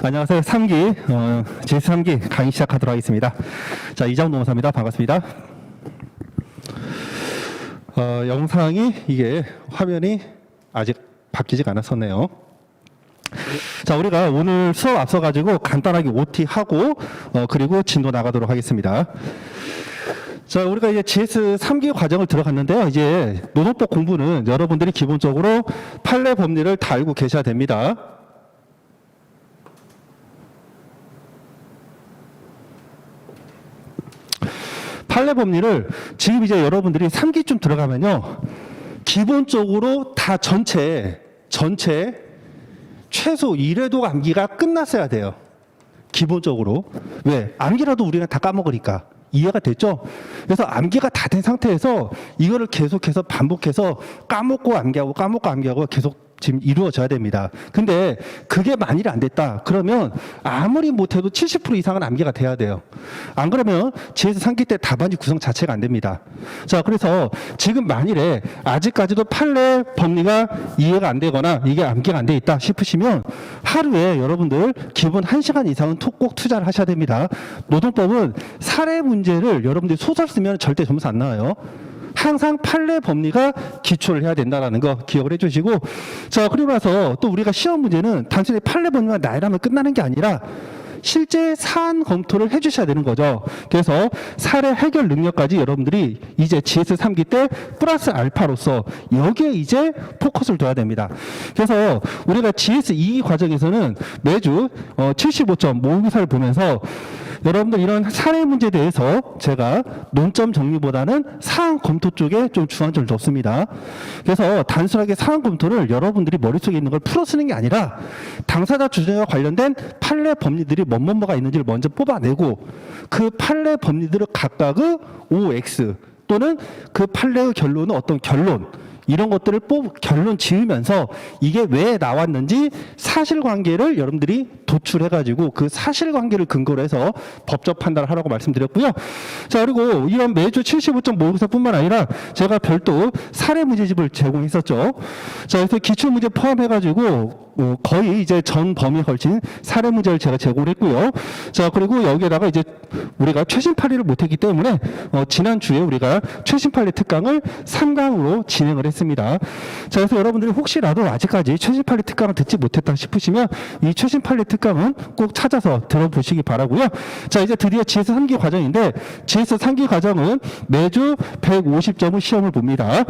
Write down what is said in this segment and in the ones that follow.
안녕하세요. 3기, 제3기 강의 시작하도록 하겠습니다. 자, 이장훈 노무사입니다. 반갑습니다. 영상이 이게 화면이 아직 바뀌지가 않았었네요. 자, 우리가 오늘 수업 앞서가지고 간단하게 OT 하고, 그리고 진도 나가도록 하겠습니다. 자, 우리가 이제 GS 3기 과정을 들어갔는데요. 이제 노동법 공부는 여러분들이 기본적으로 판례 법리를 다 알고 계셔야 됩니다. 판례 법리를 지금 이제 여러분들이 3기쯤 들어가면요. 기본적으로 다 전체 최소 1회도 암기가 끝났어야 돼요. 기본적으로. 왜? 암기라도 우리가 다 까먹으니까. 이해가 됐죠? 그래서 암기가 다 된 상태에서 이거를 계속해서 반복해서 까먹고 암기하고 계속 지금 이루어져야 됩니다. 근데 그게 만일 안 됐다. 그러면 아무리 못해도 70% 이상은 암기가 돼야 돼요. 안 그러면 GS 3기 때 답안지 구성 자체가 안 됩니다. 자, 그래서 지금 만일에 아직까지도 판례 법리가 이해가 안 되거나 이게 암기가 안 돼 있다 싶으시면 하루에 여러분들 기본 1시간 이상은 꼭 투자를 하셔야 됩니다. 노동법은 사례 문제를 여러분들이 소설 쓰면 절대 점수 안 나와요. 항상 판례 법리가 기초를 해야 된다는 거 기억을 해주시고, 자, 그리고 나서 또 우리가 시험 문제는 단순히 판례 법리만 나열하면 끝나는 게 아니라 실제 사안 검토를 해주셔야 되는 거죠. 그래서 사례 해결 능력까지 여러분들이 이제 GS 3기 때 플러스 알파로서 여기에 이제 포커스를 둬야 됩니다. 그래서 우리가 GS 2기 과정에서는 매주 75점 모의고사를 보면서 여러분들 이런 사례 문제에 대해서 제가 논점 정리보다는 사안 검토 쪽에 좀 주안점을 뒀습니다. 그래서 단순하게 사안 검토를 여러분들이 머릿속에 있는 걸 풀어 쓰는 게 아니라 당사자 주장과 관련된 판례 법리들이 뭐가 있는지를 먼저 뽑아내고 그 판례 법리들을 각각의 OX 또는 그 판례의 결론은 어떤 결론 이런 것들을 결론 지으면서 이게 왜 나왔는지 사실관계를 여러분들이 도출해가지고 그 사실관계를 근거로 해서 법적 판단을 하라고 말씀드렸고요. 자, 그리고 이런 매주 75점 모의고사뿐만 아니라 제가 별도 사례 문제집을 제공했었죠. 자, 그래서 기출문제 포함해가지고 거의 이제 전 범위에 걸친 사례 문제를 제가 제공을 했고요. 자, 그리고 여기에다가 이제 우리가 최신 판례를 못했기 때문에 지난주에 우리가 최신 판례 특강을 3강으로 진행을 했습니다. 자, 그래서 여러분들이 혹시라도 아직까지 최신 판례 특강을 듣지 못했다 싶으시면 이 최신 판례 특강은 꼭 찾아서 들어보시기 바라고요. 자, 이제 드디어 GS 3기 과정인데 GS 3기 과정은 매주 150점의 시험을 봅니다.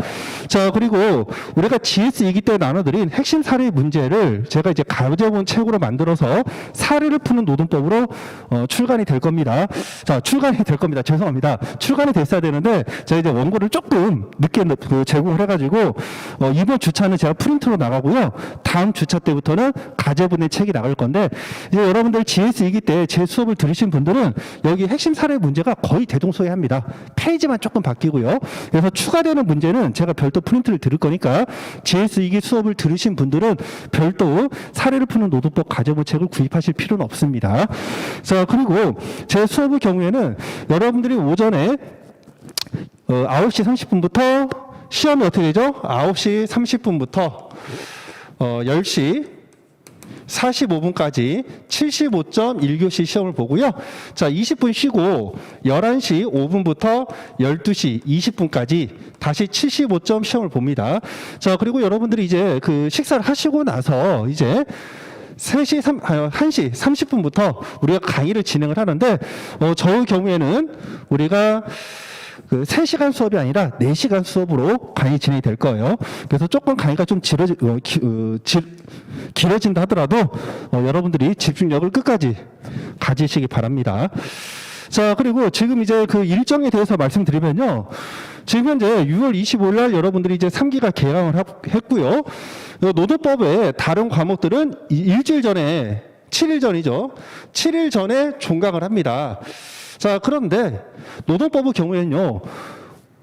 자, 그리고 우리가 GS 2기 때 나눠드린 핵심 사례 문제를 제가 이제 가제본 책으로 만들어서 사례를 푸는 노동법으로 출간이 될 겁니다. 자, 출간이 될 겁니다. 죄송합니다. 출간이 됐어야 되는데 제가 이제 원고를 조금 늦게 제공을 해가지고 이번 주차는 제가 프린트로 나가고요. 다음 주차 때부터는 가제본의 책이 나갈 건데 이제 여러분들 GS 2기 때 제 수업을 들으신 분들은 여기 핵심 사례 문제가 거의 대동소이합니다. 페이지만 조금 바뀌고요. 그래서 추가되는 문제는 제가 별도 프린트를 들을 거니까 GS 2기 수업을 들으신 분들은 별도 사례를 푸는 노동법 가제본 책을 구입하실 필요는 없습니다. 자, 그리고 제 수업의 경우에는 여러분들이 오전에 9시 30분부터 시험이 어떻게 되죠? 9시 30분부터 10시 45분까지 75점 1교시 시험을 보고요. 자, 20분 쉬고 11시 5분부터 12시 20분까지 다시 75점 시험을 봅니다. 자, 그리고 여러분들이 이제 그 식사를 하시고 나서 이제 1시 30분부터 우리가 강의를 진행을 하는데 저의 경우에는 우리가 그 3시간 수업이 아니라 4시간 수업으로 강의 진행이 될 거예요. 그래서 조금 강의가 좀 길어진다 하더라도 여러분들이 집중력을 끝까지 가지시기 바랍니다. 자, 그리고 지금 이제 그 일정에 대해서 말씀드리면요. 지금 현재 6월 25일 날 여러분들이 이제 3기가 개강을 했고요. 노동법의 다른 과목들은 일주일 전에 7일 전이죠. 7일 전에 종강을 합니다. 자, 그런데 노동법의 경우에는요.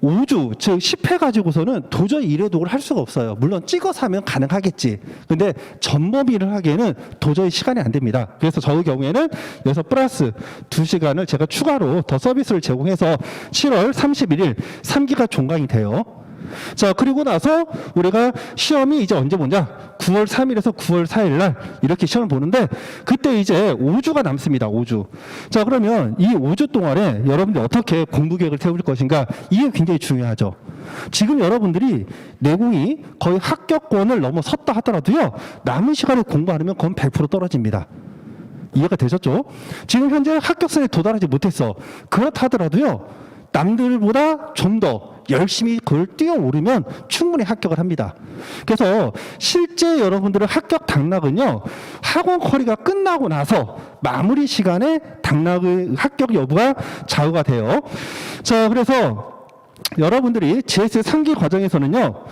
5주, 즉 10회 가지고서는 도저히 이래독을 할 수가 없어요. 물론 찍어서 하면 가능하겠지. 근데 전범위를 하기에는 도저히 시간이 안 됩니다. 그래서 저의 경우에는 여기서 플러스 2시간을 제가 추가로 더 서비스를 제공해서 7월 31일 3기가 종강이 돼요. 자, 그리고 나서 우리가 시험이 이제 언제 보냐? 9월 3일에서 9월 4일 날 이렇게 시험을 보는데 그때 이제 5주가 남습니다. 5주. 자, 그러면 이 5주 동안에 여러분들이 어떻게 공부 계획을 세울 것인가 이게 굉장히 중요하죠. 지금 여러분들이 내공이 거의 합격권을 넘어섰다 하더라도요. 남은 시간에 공부 안 하면 그건 100% 떨어집니다. 이해가 되셨죠? 지금 현재 합격선에 도달하지 못했어. 그렇다 하더라도요. 남들보다 좀 더 열심히 그걸 뛰어오르면 충분히 합격을 합니다. 그래서 실제 여러분들의 합격 당락은요. 학원 커리가 끝나고 나서 마무리 시간에 당락의 합격 여부가 좌우가 돼요. 자, 그래서 여러분들이 GS 3기 과정에서는요.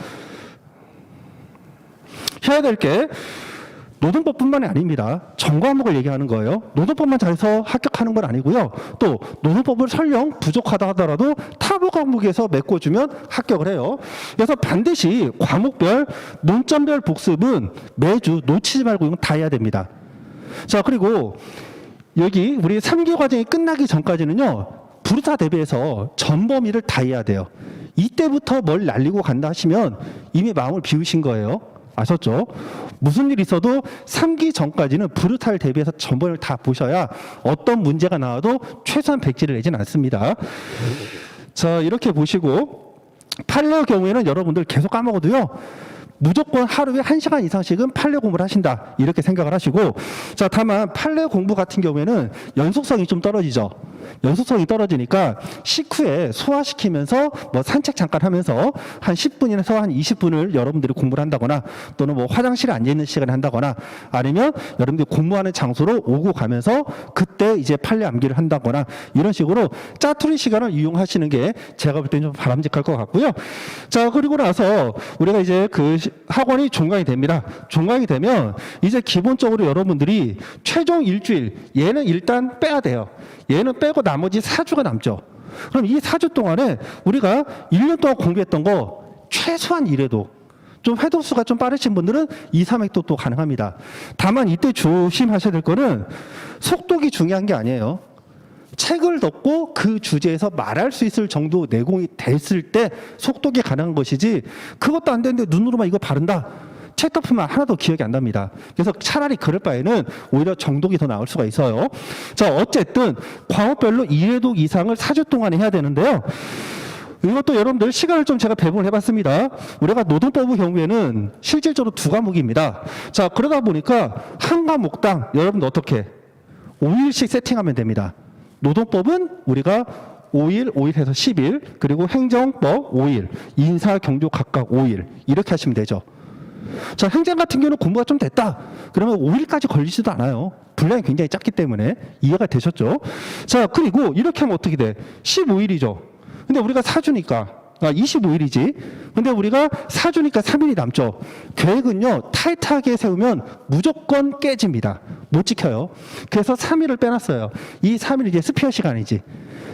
해야 될 게 노동법뿐만이 아닙니다. 전 과목을 얘기하는 거예요. 노동법만 잘해서 합격하는 건 아니고요. 또 노동법을 설령 부족하다 하더라도 타부 과목에서 메꿔주면 합격을 해요. 그래서 반드시 과목별, 논점별 복습은 매주 놓치지 말고 이건 다 해야 됩니다. 자, 그리고 여기 우리 3기 과정이 끝나기 전까지는요. 부르타 대비해서 전 범위를 다 해야 돼요. 이때부터 뭘 날리고 간다 하시면 이미 마음을 비우신 거예요. 아셨죠? 무슨 일이 있어도 3기 전까지는 브루탈 대비해서 전번을 다 보셔야 어떤 문제가 나와도 최소한 백지를 내진 않습니다. 자, 이렇게 보시고 판례의 경우에는 여러분들 계속 까먹어도요. 무조건 하루에 1시간 이상씩은 판례 공부를 하신다. 이렇게 생각을 하시고 자, 다만 판례 공부 같은 경우에는 연속성이 좀 떨어지죠. 연속성이 떨어지니까 식후에 소화시키면서 뭐 산책 잠깐 하면서 한 10분에서 한 20분을 여러분들이 공부를 한다거나 또는 뭐 화장실에 앉아있는 시간에 한다거나 아니면 여러분들이 공부하는 장소로 오고 가면서 그때 이제 판례 암기를 한다거나 이런 식으로 짜투리 시간을 이용하시는 게 제가 볼 때는 좀 바람직할 것 같고요. 자, 그리고 나서 우리가 이제 그 학원이 종강이 됩니다. 종강이 되면 이제 기본적으로 여러분들이 최종 일주일 얘는 일단 빼야 돼요. 얘는 빼고 나머지 4주가 남죠. 그럼 이 4주 동안에 우리가 1년 동안 공부했던 거 최소한 이래도 좀 회독수가 좀 빠르신 분들은 2, 3획도 또 가능합니다. 다만 이때 조심하셔야 될 거는 속독이 중요한 게 아니에요. 책을 덮고 그 주제에서 말할 수 있을 정도 내공이 됐을 때 속독이 가능한 것이지 그것도 안 되는데 눈으로만 이거 바른다. 책 덮으면 하나도 기억이 안 납니다. 그래서 차라리 그럴 바에는 오히려 정독이 더 나을 수가 있어요. 자, 어쨌든 과목별로 2회독 이상을 4주 동안에 해야 되는데요. 이것도 여러분들 시간을 좀 제가 배분을 해봤습니다. 우리가 노동법의 경우에는 실질적으로 2과목입니다. 자, 그러다 보니까 한 과목당 여러분들 어떻게 5일씩 세팅하면 됩니다. 노동법은 우리가 5일, 5일 해서 10일, 그리고 행정법 5일, 인사, 경조 각각 5일 이렇게 하시면 되죠. 자, 행정 같은 경우는 공부가 좀 됐다. 그러면 5일까지 걸리지도 않아요. 분량이 굉장히 작기 때문에 이해가 되셨죠? 자, 그리고 이렇게 하면 어떻게 돼? 15일이죠. 근데 우리가 4주니까 25일이지. 근데 우리가 4주니까 3일이 남죠. 계획은요, 타이트하게 세우면 무조건 깨집니다. 못 지켜요. 그래서 3일을 빼놨어요. 이 3일 이제 스페어 시간이지.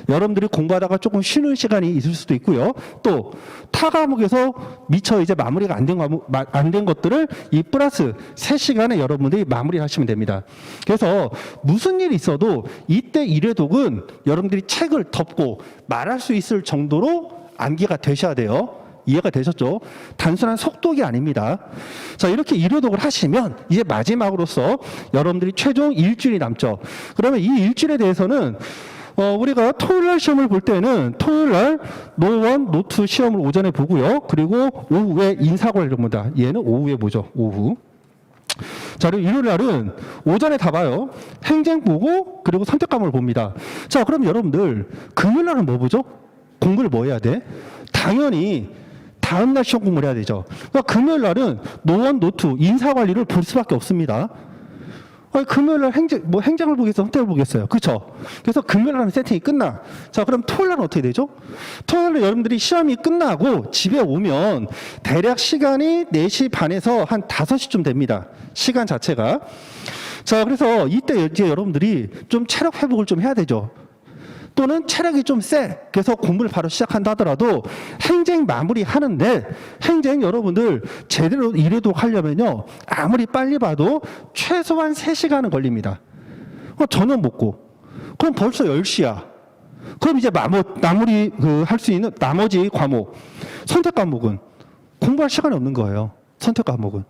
여러분들이 공부하다가 조금 쉬는 시간이 있을 수도 있고요. 또 타 과목에서 미처 이제 마무리가 안 된 것들을 이 플러스 3시간에 여러분들이 마무리하시면 됩니다. 그래서 무슨 일이 있어도 이때 1회독은 여러분들이 책을 덮고 말할 수 있을 정도로 암기가 되셔야 돼요. 이해가 되셨죠? 단순한 속독이 아닙니다. 자, 이렇게 1회독을 하시면 이제 마지막으로서 여러분들이 최종 일주일이 남죠. 그러면 이 일주일에 대해서는 우리가 토요일날 시험을 볼 때는 토요일날 노1, 노2 시험을 오전에 보고요. 그리고 오후에 인사관리를 봅니다. 얘는 오후에 보죠. 오후. 자, 그리고 일요일날은 오전에 다 봐요. 행정 보고 그리고 선택 과목을 봅니다. 자, 그럼 여러분들 금요일날은 뭐 보죠? 공부를 뭐 해야 돼? 당연히 다음날 시험 공부를 해야 되죠. 그러니까 금요일날은 노1, 노2 인사관리를 볼 수밖에 없습니다. 금요일날 행정을 보겠어요? 선택을 보겠어요? 그렇죠? 그래서 금요일날은 세팅이 끝나. 자, 그럼 토요일날은 어떻게 되죠? 토요일날 여러분들이 시험이 끝나고 집에 오면 대략 시간이 4시 반에서 한 5시쯤 됩니다. 시간 자체가. 자, 그래서 이때 이제 여러분들이 좀 체력 회복을 좀 해야 되죠. 또는 체력이 좀 세. 그래서 공부를 바로 시작한다 하더라도 행정 마무리 하는데 행정 여러분들 제대로 일해도 하려면요. 아무리 빨리 봐도 최소한 3시간은 걸립니다. 저녁 먹고. 그럼 벌써 10시야. 그럼 이제 마무리 할 수 있는 나머지 과목. 선택 과목은 공부할 시간이 없는 거예요. 선택 과목은.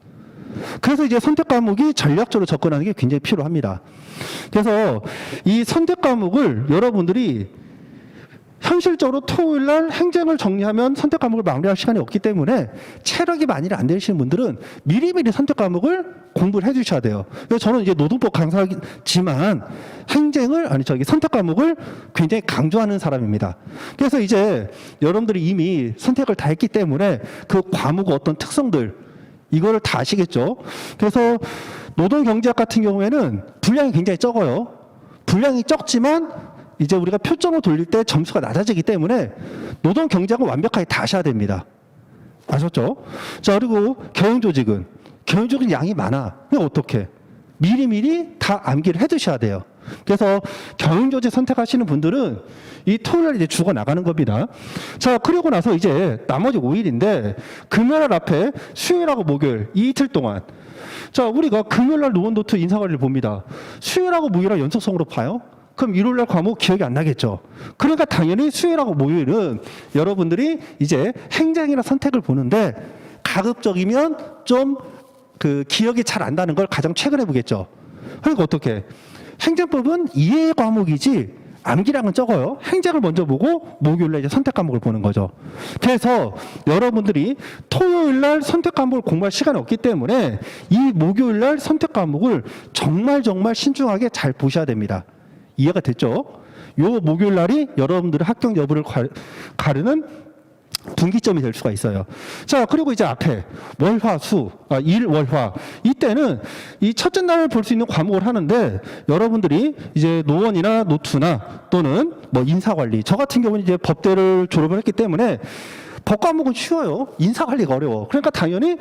그래서 이제 선택 과목이 전략적으로 접근하는 게 굉장히 필요합니다. 그래서 이 선택 과목을 여러분들이 현실적으로 토요일 날 행정을 정리하면 선택 과목을 마무리할 시간이 없기 때문에 체력이 많이 안 되시는 분들은 미리미리 선택 과목을 공부를 해 주셔야 돼요. 그래서 저는 이제 노동법 강사지만 선택 과목을 굉장히 강조하는 사람입니다. 그래서 이제 여러분들이 이미 선택을 다 했기 때문에 그 과목 어떤 특성들 이거를 다 아시겠죠. 그래서 노동경제학 같은 경우에는 분량이 굉장히 적어요. 분량이 적지만 이제 우리가 표점을 돌릴 때 점수가 낮아지기 때문에 노동경제학은 완벽하게 다 아셔야 됩니다. 아셨죠? 자, 그리고 경영조직은 양이 많아. 그럼 어떻게? 미리미리 다 암기를 해두셔야 돼요. 그래서 경영조직 선택하시는 분들은 이 토요일 날 이제 죽어 나가는 겁니다. 자, 그리고 나서 이제 나머지 5일인데 금요일 앞에 수요일하고 목요일 이 이틀 동안 자, 우리가 금요일 날 노원노트 인사관리를 봅니다. 수요일하고 목요일하고 연속성으로 봐요? 그럼 일요일 날 과목 기억이 안 나겠죠. 그러니까 당연히 수요일하고 목요일은 여러분들이 이제 행정이나 선택을 보는데 가급적이면 좀 그 기억이 잘 안 나는 걸 가장 최근에 보겠죠. 그러니까 어떻게? 행정법은 이해 과목이지 암기량은 적어요. 행정을 먼저 보고 목요일 날 이제 선택 과목을 보는 거죠. 그래서 여러분들이 토요일 날 선택 과목을 공부할 시간이 없기 때문에 이 목요일 날 선택 과목을 정말 신중하게 잘 보셔야 됩니다. 이해가 됐죠? 요 목요일 날이 여러분들의 합격 여부를 가르는 분기점이 될 수가 있어요. 자, 그리고 이제 앞에 일, 월화. 이때는 이 첫째 날을 볼 수 있는 과목을 하는데 여러분들이 이제 노원이나 노투나 또는 뭐 인사관리. 저 같은 경우는 이제 법대를 졸업을 했기 때문에 법 과목은 쉬워요. 인사관리가 어려워. 그러니까 당연히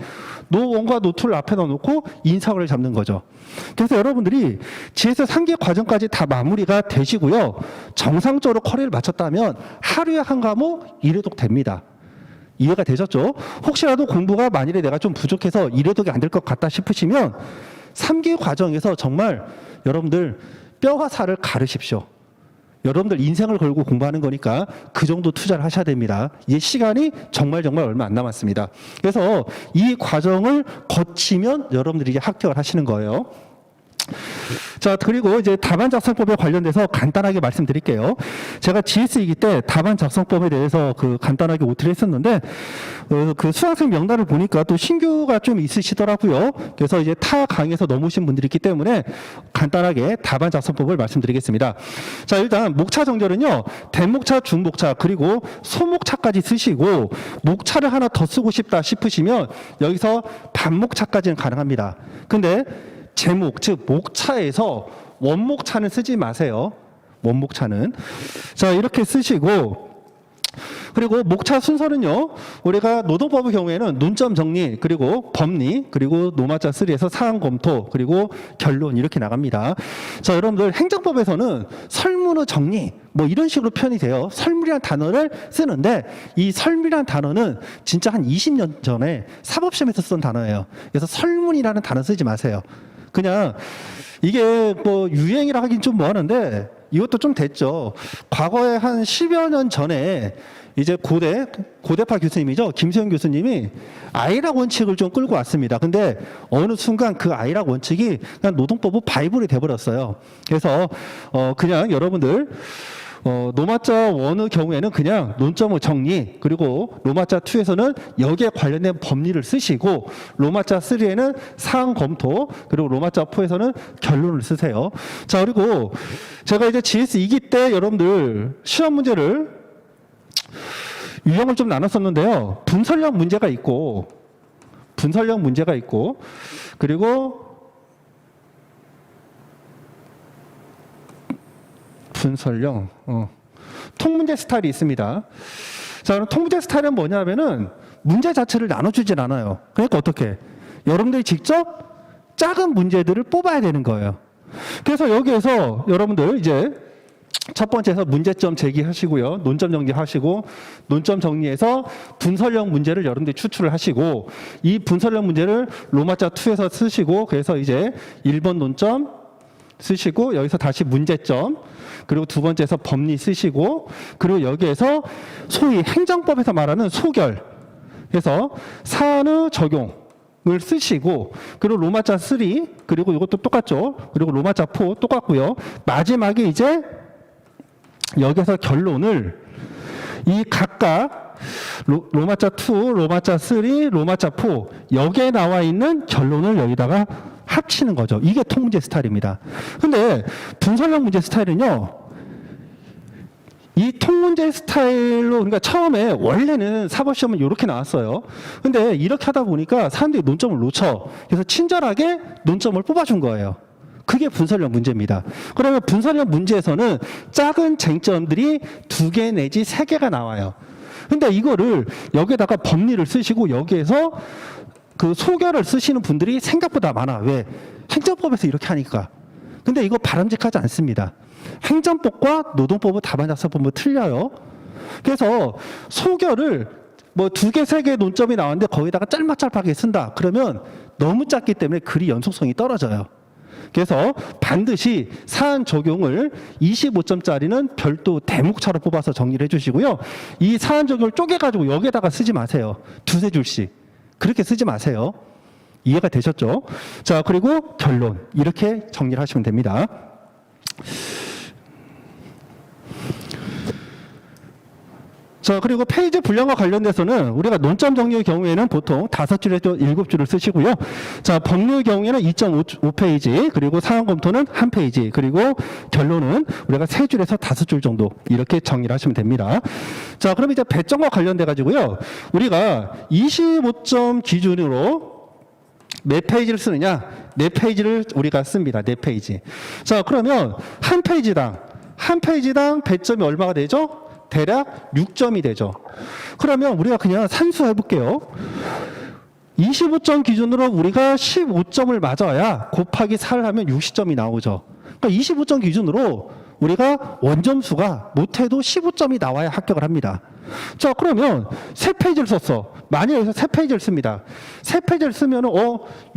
노원과 노투를 앞에 넣어놓고 인사관리를 잡는 거죠. 그래서 여러분들이 GS 3기 과정까지 다 마무리가 되시고요. 정상적으로 커리를 마쳤다면 하루에 한 과목 1회독 됩니다. 이해가 되셨죠? 혹시라도 공부가 만일에 내가 좀 부족해서 1회독이 안 될 것 같다 싶으시면 3기 과정에서 정말 여러분들 뼈와 살을 가르십시오. 여러분들 인생을 걸고 공부하는 거니까 그 정도 투자를 하셔야 됩니다. 이제 시간이 정말 얼마 안 남았습니다. 그래서 이 과정을 거치면 여러분들이 이제 합격을 하시는 거예요. 자, 그리고 이제 답안 작성법에 관련돼서 간단하게 말씀드릴게요. 제가 GS2기 때 답안 작성법에 대해서 그 간단하게 OT를 했었는데 그 수강생 명단을 보니까 또 신규가 좀 있으시더라고요. 그래서 이제 타 강의에서 넘으신 분들이 있기 때문에 간단하게 답안 작성법을 말씀드리겠습니다. 자, 일단 목차 정렬은요. 대목차, 중목차, 그리고 소목차까지 쓰시고 목차를 하나 더 쓰고 싶다 싶으시면 여기서 반목차까지는 가능합니다. 근데 제목, 즉 목차에서 원목차는 쓰지 마세요. 원목차는. 자, 이렇게 쓰시고 그리고 목차 순서는요. 우리가 노동법의 경우에는 논점 정리, 그리고 법리, 그리고 노마자 3에서 사안 검토, 그리고 결론 이렇게 나갑니다. 자, 여러분들 행정법에서는 설문의 정리 뭐 이런 식으로 표현이 돼요. 설문이라는 단어를 쓰는데 이 설문이라는 단어는 진짜 한 20년 전에 사법시험에서 쓴 단어예요. 그래서 설문이라는 단어 쓰지 마세요. 그냥 이게 뭐 유행이라 하긴 좀 뭐하는데 이것도 좀 됐죠. 과거에 한 10여 년 전에 이제 고대파 교수님이죠. 김수영 교수님이 아이락 원칙을 좀 끌고 왔습니다. 근데 어느 순간 그 아이락 원칙이 그냥 노동법의 바이블이 돼버렸어요. 그래서 그냥 여러분들 노마자 1의 경우에는 그냥 논점의 정리, 그리고 노마자 2에서는 여기에 관련된 법리를 쓰시고 노마자 3에는 사안 검토, 그리고 노마자 4에서는 결론을 쓰세요. 자, 그리고 제가 이제 GS 2기 때 여러분들 시험 문제를 유형을 좀 나눴었는데요. 분설형 문제가 있고 그리고 분설형 통문제 스타일이 있습니다. 자, 그럼 통문제 스타일은 뭐냐면은 문제 자체를 나눠주진 않아요. 그러니까 어떻게? 여러분들이 직접 작은 문제들을 뽑아야 되는 거예요. 그래서 여기에서 여러분들 이제 첫 번째에서 문제점 제기하시고요. 논점 정리하시고 논점 정리해서 분설형 문제를 여러분들이 추출을 하시고 이 분설형 문제를 로마자 2에서 쓰시고 그래서 이제 1번 논점 쓰시고 여기서 다시 문제점 그리고 두 번째에서 법리 쓰시고 그리고 여기에서 소위 행정법에서 말하는 소결 그래서 사안의 적용 쓰시고, 그리고 로마자 3, 그리고 이것도 똑같죠. 그리고 로마자 4 똑같고요. 마지막에 이제 여기서 결론을 이 각각 로마자 2, 로마자 3, 로마자 4 여기에 나와 있는 결론을 여기다가 합치는 거죠. 이게 통문제 스타일입니다. 근데 분설형 문제 스타일은요, 이 통문제 스타일로, 그러니까 처음에 원래는 사법시험은 이렇게 나왔어요. 근데 이렇게 하다 보니까 사람들이 논점을 놓쳐. 그래서 친절하게 논점을 뽑아준 거예요. 그게 분설형 문제입니다. 그러면 분설형 문제에서는 작은 쟁점들이 2개 내지 3개가 나와요. 근데 이거를 여기에다가 법리를 쓰시고 여기에서 그 소결을 쓰시는 분들이 생각보다 많아. 왜? 행정법에서 이렇게 하니까. 근데 이거 바람직하지 않습니다. 행정법과 노동법은 다반작성법은 틀려요. 그래서 소결을 뭐 2개, 3개 논점이 나왔는데 거기다가 짤막짤막하게 쓴다. 그러면 너무 짧기 때문에 글이 연속성이 떨어져요. 그래서 반드시 사안 적용을 25점짜리는 별도 대목차로 뽑아서 정리를 해주시고요. 이 사안 적용을 쪼개가지고 여기에다가 쓰지 마세요. 2-3줄씩. 그렇게 쓰지 마세요. 이해가 되셨죠? 자, 그리고 결론. 이렇게 정리를 하시면 됩니다. 자, 그리고 페이지 분량과 관련돼서는 우리가 논점 정리의 경우에는 보통 5줄에서 7줄을 쓰시고요. 자, 법률의 경우에는 2.5페이지, 그리고 사안 검토는 1페이지, 그리고 결론은 우리가 3줄에서 5줄 정도 이렇게 정리를 하시면 됩니다. 자, 그럼 이제 배점과 관련돼 가지고요. 우리가 25점 기준으로 몇 페이지를 쓰느냐? 4페이지를 우리가 씁니다. 4페이지. 자, 그러면 한 페이지당 배점이 얼마가 되죠? 대략 6점이 되죠. 그러면 우리가 그냥 산수해 볼게요. 25점 기준으로 우리가 15점을 맞아야 곱하기 4를 하면 60점이 나오죠. 그러니까 25점 기준으로 우리가 원점수가 못해도 15점이 나와야 합격을 합니다. 자, 그러면 3페이지를 썼어. 만약에 여기서 3페이지를 씁니다. 3페이지를 쓰면은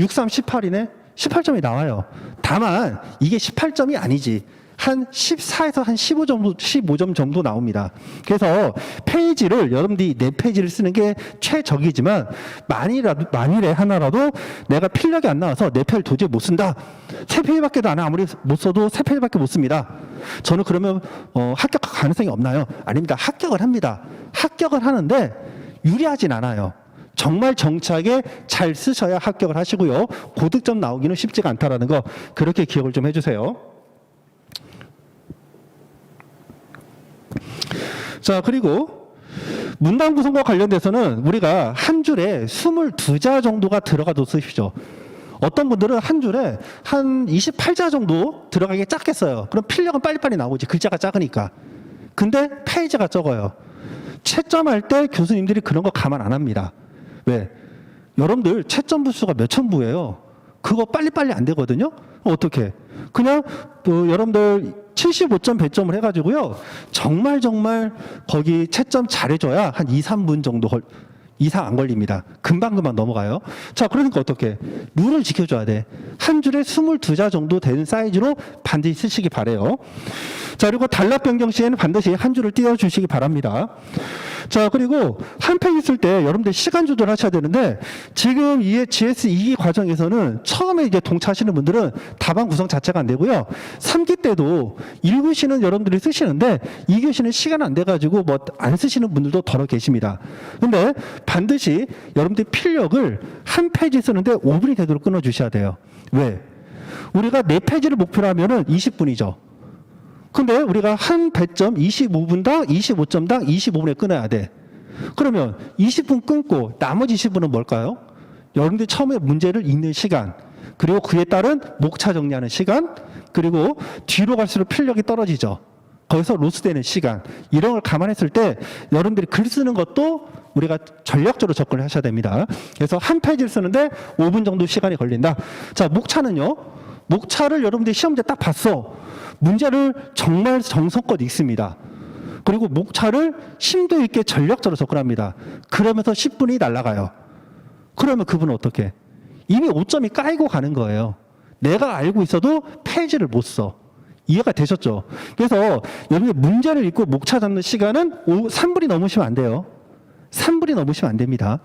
6, 3, 18이네. 18점이 나와요. 다만 이게 18점이 아니지. 한 14에서 한 15점 정도 나옵니다. 그래서 페이지를 여러분들이 4페이지를 쓰는 게 최적이지만 만일에 하나라도 내가 필력이 안 나와서 4페이지를 도저히 못 쓴다. 3페이지밖에 안 해. 아무리 못 써도 3페이지밖에 못 씁니다. 저는 그러면 합격할 가능성이 없나요? 아닙니다. 합격을 합니다. 합격을 하는데 유리하진 않아요. 정말 정착에 잘 쓰셔야 합격을 하시고요. 고득점 나오기는 쉽지가 않다라는 거 그렇게 기억을 좀 해주세요. 자, 그리고 문단 구성과 관련돼서는 우리가 한 줄에 22자 정도가 들어가도 쓰십시오. 어떤 분들은 한 줄에 한 28자 정도 들어가기 작겠어요. 그럼 필력은 빨리빨리 나오지. 글자가 작으니까. 근데 페이지가 적어요. 채점할 때 교수님들이 그런 거 감안 안 합니다. 왜? 여러분들 채점 부수가 몇천 부예요. 그거 빨리빨리 안 되거든요. 어떻게? 그냥 여러분들 75점 배점을 해가지고요. 정말 거기 채점 잘해줘야 한 2, 3분 정도 이상 안 걸립니다. 금방 넘어가요. 자, 그러니까 어떻게? 룰을 지켜줘야 돼. 한 줄에 22자 정도 되는 사이즈로 반드시 쓰시기 바래요. 자, 그리고 단락 변경 시에는 반드시 한 줄을 띄워주시기 바랍니다. 자, 그리고 한 페이지 쓸 때 여러분들 시간 조절하셔야 되는데 지금 이 GS 2기 과정에서는 처음에 이제 동차하시는 분들은 답안 구성 자체가 안 되고요. 3기 때도 1교시는 여러분들이 쓰시는데 2교시는 시간 안 돼가지고 뭐 안 쓰시는 분들도 더러 계십니다. 근데 반드시 여러분들 필력을 한 페이지 쓰는데 5분이 되도록 끊어주셔야 돼요. 왜? 우리가 4페이지를 목표로 하면은 20분이죠. 근데 우리가 한 배점 25분당 25점당 25분에 끊어야 돼. 그러면 20분 끊고 나머지 20분은 뭘까요? 여러분들이 처음에 문제를 읽는 시간, 그리고 그에 따른 목차 정리하는 시간, 그리고 뒤로 갈수록 필력이 떨어지죠. 거기서 로스되는 시간, 이런 걸 감안했을 때 여러분들이 글 쓰는 것도 우리가 전략적으로 접근을 하셔야 됩니다. 그래서 한 페이지를 쓰는데 5분 정도 시간이 걸린다. 자, 목차는요. 목차를 여러분들이 시험제 딱 봤어. 문제를 정말 정성껏 읽습니다. 그리고 목차를 심도 있게 전략적으로 접근합니다. 그러면서 10분이 날아가요. 그러면 그분은 어떻게? 이미 5점이 까이고 가는 거예요. 내가 알고 있어도 페이지를 못 써. 이해가 되셨죠? 그래서 여러분들 문제를 읽고 목차 잡는 시간은 3분이 넘으시면 안 돼요. 3분이 넘으시면 안 됩니다.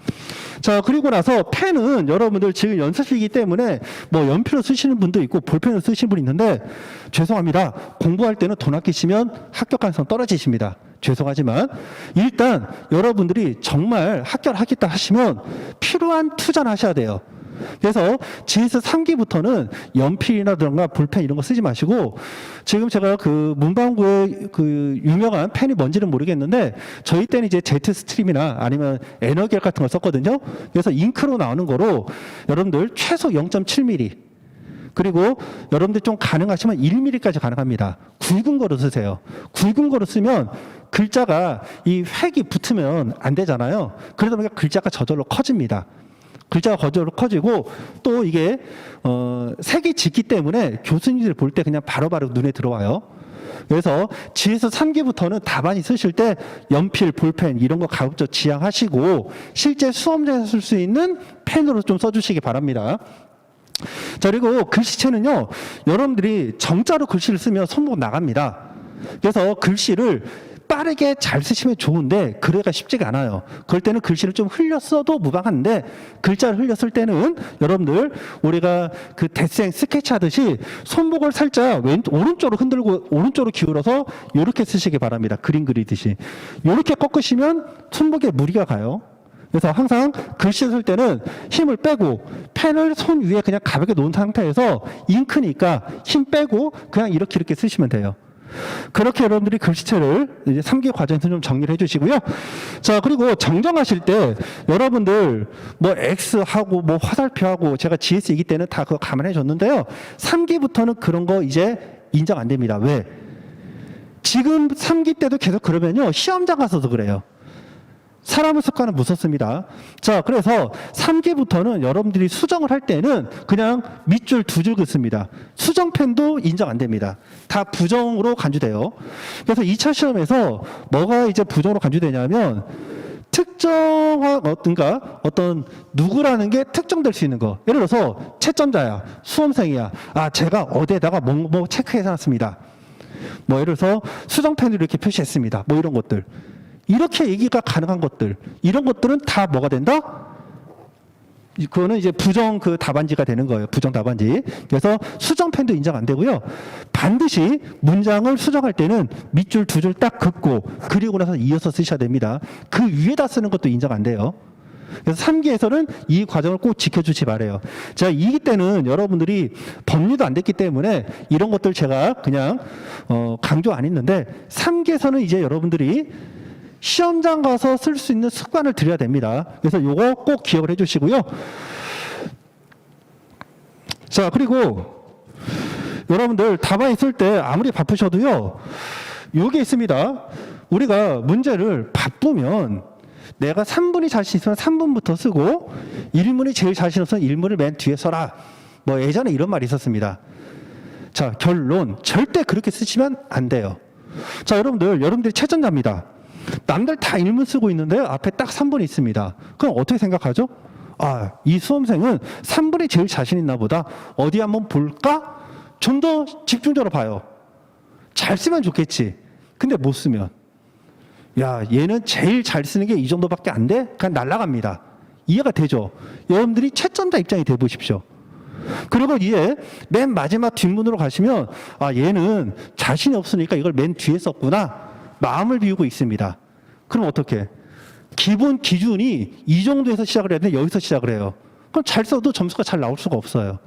자, 그리고 나서 펜은 여러분들 지금 연습이기 때문에 뭐 연필로 쓰시는 분도 있고 볼펜으로 쓰시는 분이 있는데 죄송합니다. 공부할 때는 돈 아끼시면 합격 가능성 떨어지십니다. 죄송하지만 일단 여러분들이 정말 합격하겠다 하시면 필요한 투자는 하셔야 돼요. 그래서 GS 3기부터는 연필이라든가 볼펜 이런 거 쓰지 마시고 지금 제가 그 문방구에 그 유명한 펜이 뭔지는 모르겠는데 저희 때는 이제 제트 스트림이나 아니면 에너겔 같은 걸 썼거든요. 그래서 잉크로 나오는 거로 여러분들 최소 0.7mm 그리고 여러분들 좀 가능하시면 1mm까지 가능합니다. 굵은 거로 쓰세요. 굵은 거로 쓰면 글자가 이 획이 붙으면 안 되잖아요. 그러다 보니까 글자가 저절로 커집니다. 글자가 저절로 커지고 또 이게 색이 짙기 때문에 교수님들이 볼 때 그냥 바로바로 눈에 들어와요. 그래서 GS 3기부터는 답안이 쓰실 때 연필, 볼펜 이런 거 가급적 지양하시고 실제 수험장에서 쓸 수 있는 펜으로 좀 써주시기 바랍니다. 자, 그리고 글씨체는요, 여러분들이 정자로 글씨를 쓰면 손목 나갑니다. 그래서 글씨를 빠르게 잘 쓰시면 좋은데 그래가 쉽지가 않아요. 그럴 때는 글씨를 좀 흘려 써도 무방한데 글자를 흘렸을 때는 여러분들 우리가 그 데생 스케치 하듯이 손목을 살짝 오른쪽으로 흔들고 오른쪽으로 기울어서 이렇게 쓰시기 바랍니다. 그림 그리듯이. 이렇게 꺾으시면 손목에 무리가 가요. 그래서 항상 글씨 쓸 때는 힘을 빼고 펜을 손 위에 그냥 가볍게 놓은 상태에서 잉크니까 힘 빼고 그냥 이렇게 쓰시면 돼요. 그렇게 여러분들이 글씨체를 이제 3기 과정에서 좀 정리를 해주시고요. 자, 그리고 정정하실 때 여러분들 뭐 X하고 뭐 화살표하고 제가 GS이기 때는 다 그거 감안해 줬는데요. 3기부터는 그런 거 이제 인정 안 됩니다. 왜? 지금 3기 때도 계속 그러면요. 시험장 가서도 그래요. 사람의 습관은 무섭습니다. 자, 그래서 3기부터는 여러분들이 수정을 할 때는 그냥 밑줄 두 줄 긋습니다. 수정펜도 인정 안 됩니다. 다 부정으로 간주돼요. 그래서 2차 시험에서 뭐가 이제 부정으로 간주되냐면 특정한 어떤 누구라는 게 특정될 수 있는 거. 예를 들어서 채점자야, 수험생이야. 아, 제가 어디에다가 뭐 체크해서 놨습니다. 뭐 예를 들어서 수정펜으로 이렇게 표시했습니다. 뭐 이런 것들. 이렇게 얘기가 가능한 것들, 이런 것들은 다 뭐가 된다? 그거는 이제 부정 그 답안지가 되는 거예요. 부정 답안지. 그래서 수정펜도 인정 안 되고요. 반드시 문장을 수정할 때는 밑줄 두 줄 딱 긋고 그리고 나서 이어서 쓰셔야 됩니다. 그 위에다 쓰는 것도 인정 안 돼요. 그래서 3기에서는 이 과정을 꼭 지켜주시 바래요. 제가 2기 때는 여러분들이 법률도 안 됐기 때문에 이런 것들 제가 그냥 강조 안 했는데 3기에서는 이제 여러분들이 시험장 가서 쓸 수 있는 습관을 들여야 됩니다. 그래서 요거 꼭 기억을 해 주시고요. 자, 그리고 여러분들 답안 쓸 때 아무리 바쁘셔도요. 요게 있습니다. 우리가 문제를 바쁘면 내가 3분이 자신 있으면 3분부터 쓰고 1문이 제일 자신 없으면 1문을 맨 뒤에 써라. 뭐 예전에 이런 말이 있었습니다. 자, 결론. 절대 그렇게 쓰시면 안 돼요. 자, 여러분들이 채점자입니다. 남들 다 1문 쓰고 있는데 앞에 딱 3분이 있습니다. 그럼 어떻게 생각하죠? 아, 이 수험생은 3분이 제일 자신 있나 보다. 어디 한번 볼까? 좀 더 집중적으로 봐요. 잘 쓰면 좋겠지. 근데 못 쓰면. 야, 얘는 제일 잘 쓰는 게 이 정도밖에 안 돼? 그냥 날아갑니다. 이해가 되죠? 여러분들이 채점자 입장이 돼 보십시오. 그리고 이제 맨 마지막 뒷문으로 가시면 아, 얘는 자신이 없으니까 이걸 맨 뒤에 썼구나. 마음을 비우고 있습니다. 그럼 어떻게? 기본 기준이 이 정도에서 시작을 해야 되는데 여기서 시작을 해요. 그럼 잘 써도 점수가 잘 나올 수가 없어요.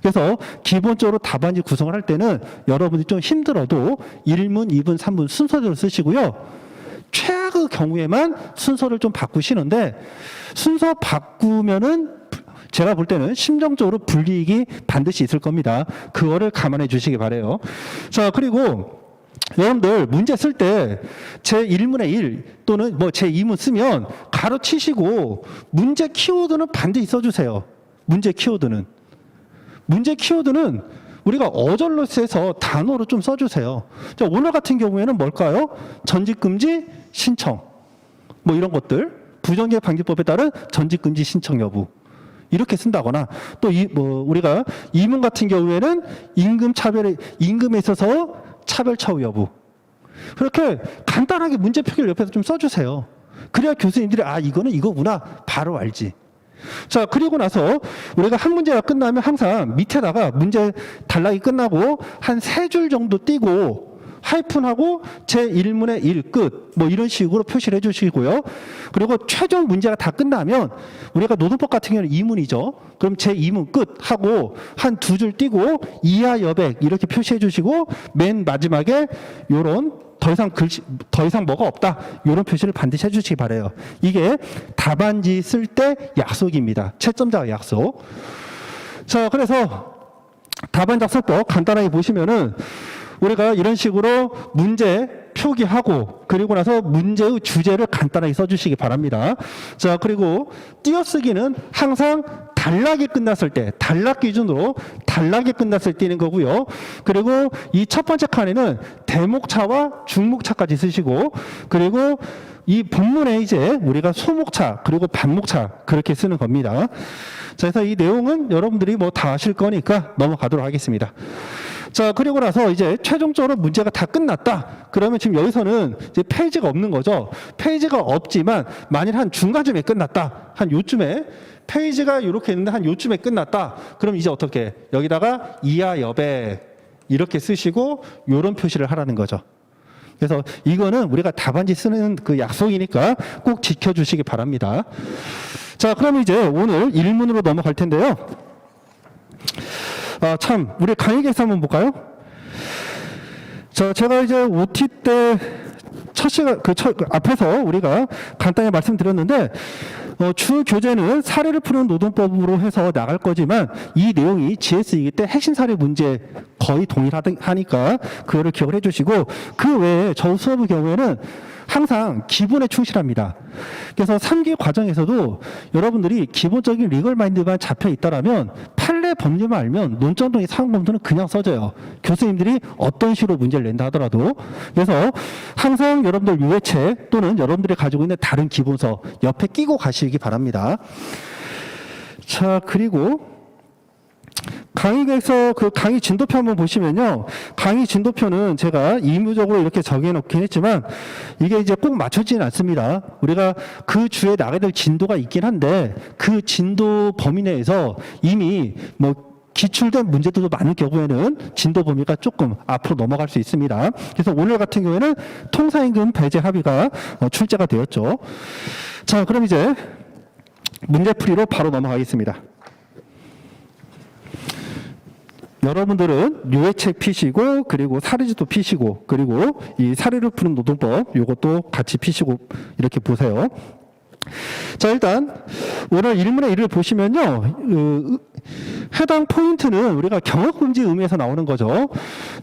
그래서 기본적으로 답안지 구성을 할 때는 여러분이 좀 힘들어도 1문, 2문, 3문 순서대로 쓰시고요. 최악의 경우에만 순서를 좀 바꾸시는데 순서 바꾸면은 제가 볼 때는 심정적으로 불이익이 반드시 있을 겁니다. 그거를 감안해 주시기 바라요. 자, 그리고 여러분들 문제 쓸 때 제1문의 1 또는 뭐 제2문 쓰면 가로 치시고 문제 키워드는 반드시 써주세요. 문제 키워드는 우리가 어절로 써서 단어로 좀 써주세요. 자, 오늘 같은 경우에는 뭘까요? 전직금지 신청 뭐 이런 것들 부정기획 방지법에 따른 전직금지 신청 여부 이렇게 쓴다거나 또 우리가 2문 같은 경우에는 임금에 있어서 차별 처우 여부. 그렇게 간단하게 문제 표기를 옆에서 좀 써주세요. 그래야 교수님들이 아, 이거는 이거구나 바로 알지. 자, 그리고 나서 우리가 한 문제가 끝나면 항상 밑에다가 문제 단락이 끝나고 한 3줄 정도 띄고 하이픈하고 제1문의 1 끝, 뭐 이런 식으로 표시를 해주시고요. 그리고 최종 문제가 다 끝나면 우리가 노동법 같은 경우는 2문이죠. 그럼 제2문 끝 하고 한 2줄 띄고 이하 여백 이렇게 표시해 주시고 맨 마지막에 요런 더 이상 뭐가 없다. 이런 표시를 반드시 해주시기 바라요. 이게 답안지 쓸 때 약속입니다. 채점자가 약속. 자, 그래서 답안 작성법 간단하게 보시면은 우리가 이런 식으로 문제 표기하고 그리고 나서 문제의 주제를 간단하게 써주시기 바랍니다. 자, 그리고 띄어쓰기는 항상 단락이 끝났을 때, 단락 기준으로 단락이 끝났을 때는 거고요. 그리고 이 첫 번째 칸에는 대목차와 중목차까지 쓰시고, 그리고 이 본문에 이제 우리가 소목차 그리고 반목차 그렇게 쓰는 겁니다. 자, 그래서 이 내용은 여러분들이 뭐 다 아실 거니까 넘어가도록 하겠습니다. 자, 그리고 나서 이제 최종적으로 문제가 다 끝났다. 그러면 지금 여기서는 이제 페이지가 없는 거죠. 페이지가 없지만 만일 한 중간쯤에 끝났다. 한 요쯤에 페이지가 이렇게 있는데 한 요쯤에 끝났다. 그럼 이제 어떻게? 여기다가 이하 여백 이렇게 쓰시고 요런 표시를 하라는 거죠. 그래서 이거는 우리가 답안지 쓰는 그 약속이니까 꼭 지켜주시기 바랍니다. 자, 그럼 이제 오늘 1문으로 넘어갈 텐데요. 참, 우리 강의 계획서 한번 볼까요? 자, 제가 이제 OT 때 첫 시간, 앞에서 우리가 간단히 말씀드렸는데, 주 교재는 사례를 푸는 노동법으로 해서 나갈 거지만, 이 내용이 GS이기 때 핵심 사례 문제 거의 동일하니까, 그거를 기억을 해 주시고, 그 외에 저 수업의 경우에는 항상 기본에 충실합니다. 그래서 3기 과정에서도 여러분들이 기본적인 리걸 마인드만 잡혀 있다라면 판례 법률만 알면 논점동의 사항검토는 그냥 써져요. 교수님들이 어떤 식으로 문제를 낸다 하더라도. 그래서 항상 여러분들 유해책 또는 여러분들이 가지고 있는 다른 기본서 옆에 끼고 가시기 바랍니다. 자, 그리고 강의 계획서 그 강의 진도표 한번 보시면요. 강의 진도표는 제가 임의적으로 이렇게 정해 놓긴 했지만 이게 이제 꼭 맞춰지진 않습니다. 우리가 그 주에 나가야 될 진도가 있긴 한데 그 진도 범위 내에서 이미 뭐 기출된 문제들도 많은 경우에는 진도 범위가 조금 앞으로 넘어갈 수 있습니다. 그래서 오늘 같은 경우에는 통사임금 배제 합의가 출제가 되었죠. 자, 그럼 이제 문제풀이로 바로 넘어가겠습니다. 여러분들은 유해책 피시고 그리고 사례지도 피시고 그리고 이 사례를 푸는 노동법 이것도 같이 피시고 이렇게 보세요. 자, 일단 오늘 1문의 1을 보시면요. 해당 포인트는 우리가 경업금지 의무에서 나오는 거죠.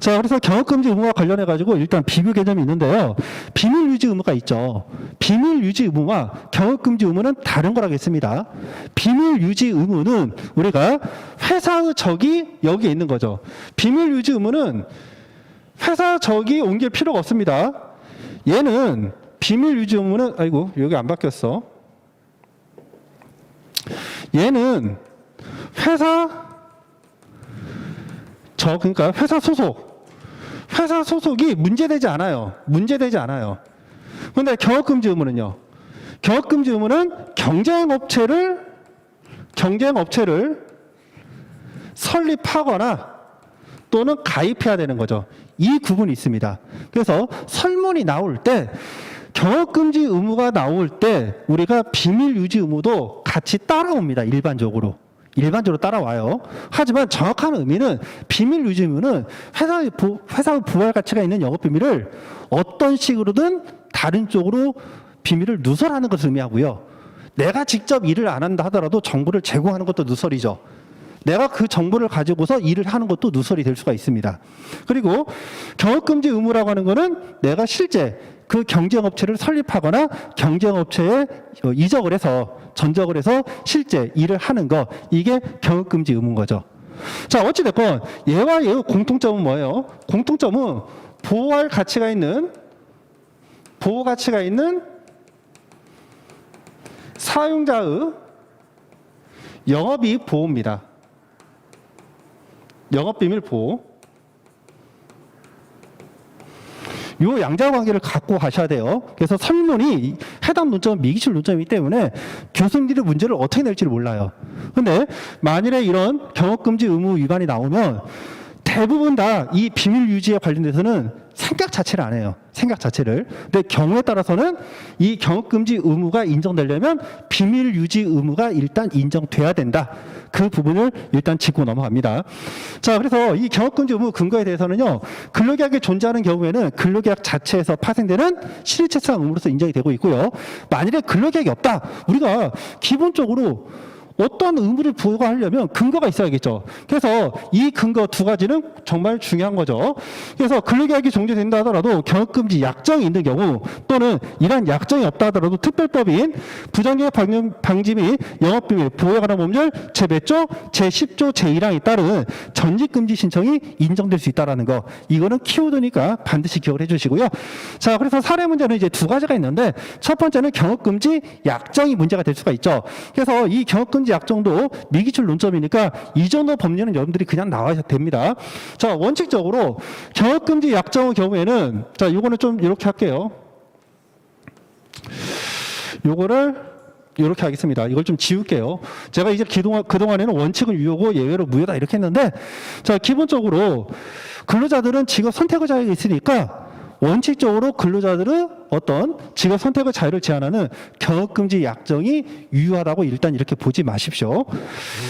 자, 그래서 경업금지 의무와 관련해 가지고 일단 비교 개념이 있는데요. 비밀 유지 의무가 있죠. 비밀 유지 의무와 경업금지 의무는 다른 거라겠습니다. 비밀 유지 의무는 우리가 회사의 적이 여기에 있는 거죠. 비밀 유지 의무는 회사 적이 옮길 필요가 없습니다. 얘는 비밀 유지 의무는 아이고 여기 안 바뀌었어. 얘는 그러니까 회사 소속이 문제되지 않아요. 문제되지 않아요. 그런데 경업금지 의무는요. 경업금지 의무는 경쟁업체를 설립하거나 또는 가입해야 되는 거죠. 이 구분이 있습니다. 그래서 설문이 나올 때 경업금지 의무가 나올 때 우리가 비밀 유지 의무도 같이 따라옵니다. 일반적으로 따라와요. 하지만 정확한 의미는 비밀 유지 의무는 회사의 부활 가치가 있는 영업 비밀을 어떤 식으로든 다른 쪽으로 비밀을 누설하는 것을 의미하고요. 내가 직접 일을 안 한다 하더라도 정보를 제공하는 것도 누설이죠. 내가 그 정보를 가지고서 일을 하는 것도 누설이 될 수가 있습니다. 그리고 경업금지 의무라고 하는 거는 내가 실제 그 경쟁업체를 설립하거나 경쟁업체에 이적을 해서 전적을 해서 실제 일을 하는 거, 이게 경업금지 의무인 거죠. 자, 어찌됐건 얘와 얘의 공통점은 뭐예요? 공통점은 보호 가치가 있는 사용자의 영업이익 보호입니다. 영업비밀 보호. 요 양자 관계를 갖고 가셔야 돼요. 그래서 설문이 해당 논점은 미기출 논점이기 때문에 교수님들이 문제를 어떻게 낼지를 몰라요. 근데 만일에 이런 경업금지 의무 위반이 나오면 대부분 다 이 비밀 유지에 관련돼서는 생각 자체를 안 해요. 생각 자체를. 근데 경우에 따라서는 이 경업금지 의무가 인정되려면 비밀 유지 의무가 일단 인정돼야 된다. 그 부분을 일단 짚고 넘어갑니다. 자, 그래서 이 경업금지 의무 근거에 대해서는요, 근로계약이 존재하는 경우에는 근로계약 자체에서 파생되는 실체상 의무로서 인정이 되고 있고요. 만일에 근로계약이 없다. 우리가 기본적으로 어떤 의무를 부과하려면 근거가 있어야겠죠. 그래서 이 근거 두 가지는 정말 중요한 거죠. 그래서 근로계약이 종료된다 하더라도 경업금지 약정이 있는 경우 또는 이러한 약정이 없다 하더라도 특별법인 부정경영 방지 및 영업비밀 보호에 관한 법률 제100조, 제10조, 제1항에 따른 전직금지 신청이 인정될 수 있다는 거. 이거는 키워드니까 반드시 기억을 해주시고요. 자, 그래서 사례 문제는 이제 두 가지가 있는데 첫 번째는 경업금지 약정이 문제가 될 수가 있죠. 그래서 이 경업금지 약정도 미기출 논점이니까 이 정도 법률은 여러분들이 그냥 나와야 됩니다. 자, 원칙적으로 경업금지 약정의 경우에는 자, 요거는 좀 이렇게 할게요. 요거를 이렇게 하겠습니다. 이걸 좀 지울게요. 제가 이제 그동안에는 원칙은 유효고 예외로 무효다 이렇게 했는데 자, 기본적으로 근로자들은 직업 선택의 자유가 있으니까 원칙적으로 근로자들은 어떤 직업 선택의 자유를 제한하는 경업금지 약정이 유효하다고 일단 이렇게 보지 마십시오.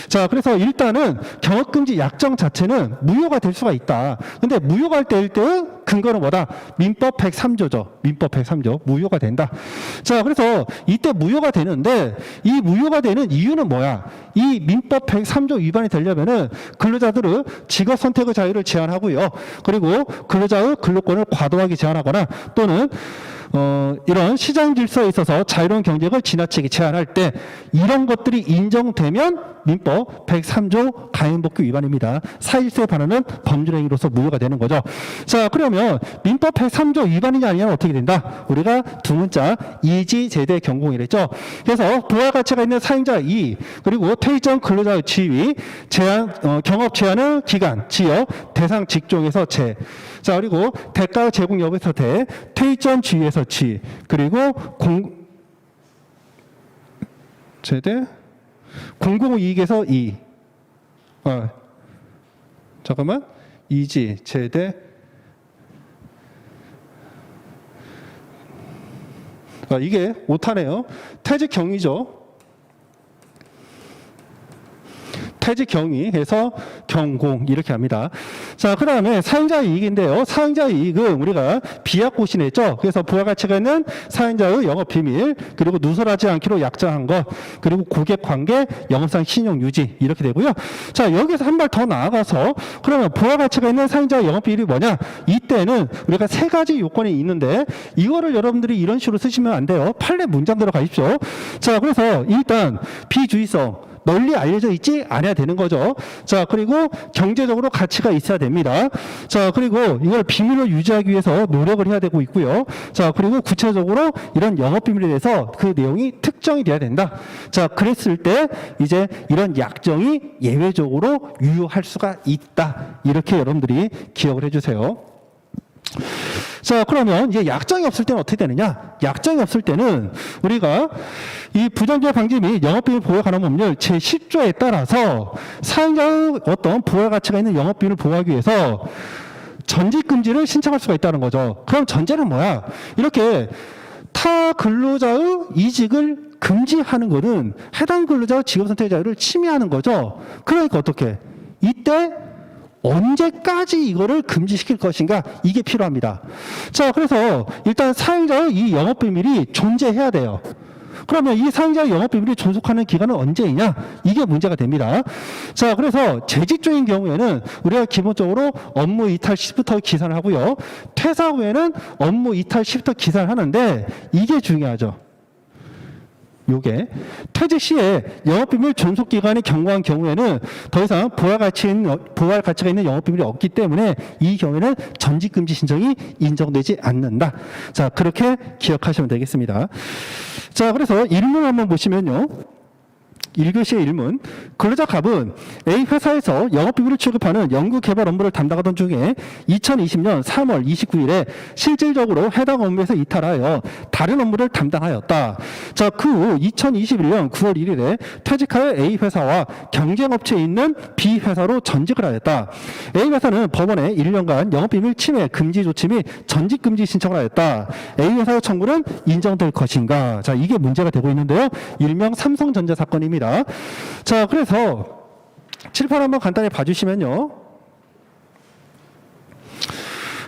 자, 그래서 일단은 경업금지 약정 자체는 무효가 될 수가 있다. 근데 무효가 될 때의 근거는 뭐다? 민법 103조죠. 민법 103조. 무효가 된다. 자, 그래서 이때 무효가 되는데 이 무효가 되는 이유는 뭐야? 이 민법 103조 위반이 되려면은 근로자들은 직업 선택의 자유를 제한하고요. 그리고 근로자의 근로권을 과도하게 제한하거나 또는 이런 시장 질서에 있어서 자유로운 경쟁을 지나치게 제한할 때 이런 것들이 인정되면 민법 103조 가행법규 위반입니다. 사일수에 반하는 법률행위로서 무효가 되는 거죠. 자, 그러면 민법 103조 위반이냐 아니냐는 어떻게 된다? 우리가 두 문자 이지 제대 경공이랬죠. 그래서 부하 가치가 있는 사용자 이 그리고 퇴직전 근로자의 지위 제한 경업 제한의 기간 지역 대상 직종에서 제 자, 그리고 대가 제공 여부에서 대 퇴직전 지위에서 지 그리고 제대 공공이익에서 이 잠깐만 이지 제대 이게 오타네요. 퇴직 경위죠. 퇴직 경위에서 경공 이렇게 합니다. 자, 그 다음에 사용자 이익인데요. 사용자 이익은 우리가 비약고시에 했죠. 그래서 부가가치가 있는 사용자의 영업 비밀 그리고 누설하지 않기로 약정한 것 그리고 고객 관계 영업상 신용 유지 이렇게 되고요. 자, 여기서 한 발 더 나아가서 그러면 부가가치가 있는 사용자의 영업 비밀이 뭐냐? 이때는 우리가 세 가지 요건이 있는데 이거를 여러분들이 이런 식으로 쓰시면 안 돼요. 판례 문장대로 가십시오. 자, 그래서 일단 비주의성 널리 알려져 있지 않아야 되는 거죠. 자, 그리고 경제적으로 가치가 있어야 됩니다. 자, 그리고 이걸 비밀로 유지하기 위해서 노력을 해야 되고 있고요. 자, 그리고 구체적으로 이런 영업 비밀에 대해서 그 내용이 특정이 돼야 된다. 자, 그랬을 때 이제 이런 약정이 예외적으로 유효할 수가 있다. 이렇게 여러분들이 기억을 해주세요. 자, 그러면 이제 약정이 없을 때는 어떻게 되느냐? 약정이 없을 때는 우리가 이 부정기업 방지 및 영업비밀 보호에 관한 법률 제10조에 따라서 사용자의 어떤 부가 가치가 있는 영업비밀을 보호하기 위해서 전직금지를 신청할 수가 있다는 거죠. 그럼 전제는 뭐야? 이렇게 타 근로자의 이직을 금지하는 것은 해당 근로자의 직업선택 자유를 침해하는 거죠. 그러니까 어떻게? 이때 언제까지 이거를 금지시킬 것인가 이게 필요합니다. 자, 그래서 일단 사용자의 이 영업비밀이 존재해야 돼요. 그러면 이 사용자의 영업비밀이 존속하는 기간은 언제이냐? 이게 문제가 됩니다. 자, 그래서 재직중인 경우에는 우리가 기본적으로 업무 이탈 시부터 기산을 하고요. 퇴사 후에는 업무 이탈 시부터 기산을 하는데 이게 중요하죠. 요게 퇴직 시에 영업비밀 존속기간이 경과한 경우에는 더 이상 부할 가치가 있는 영업비밀이 없기 때문에 이 경우에는 전직금지 신청이 인정되지 않는다. 자, 그렇게 기억하시면 되겠습니다. 자, 그래서 1문 한번 보시면요. 1교시의 1문. 근로자 갑은 A 회사에서 영업비밀을 취급하는 연구개발 업무를 담당하던 중에 2020년 3월 29일에 실질적으로 해당 업무에서 이탈하여 다른 업무를 담당하였다. 자, 그 후 2021년 9월 1일에 퇴직하여 A 회사와 경쟁업체에 있는 B 회사로 전직을 하였다. A 회사는 법원에 1년간 영업비밀 침해 금지 조치 및 전직 금지 신청을 하였다. A 회사의 청구는 인정될 것인가? 자, 이게 문제가 되고 있는데요. 일명 삼성전자 사건입니다. 자, 그래서 칠판 한번 간단히 봐주시면요.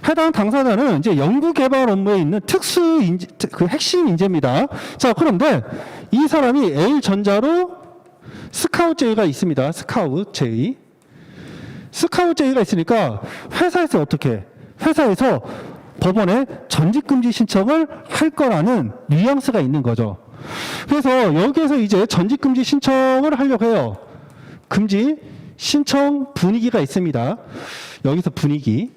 해당 당사자는 이제 연구개발 업무에 있는 특수 인재, 그 핵심 인재입니다. 자, 그런데 이 사람이 A전자로 스카웃 제의가 있습니다. 스카웃 제의. 스카웃 제의가 있으니까 회사에서 어떻게? 회사에서 법원에 전직금지 신청을 할 거라는 뉘앙스가 있는 거죠. 그래서 여기에서 이제 전직금지 신청을 하려고 해요. 금지 신청 분위기가 있습니다. 여기서 분위기.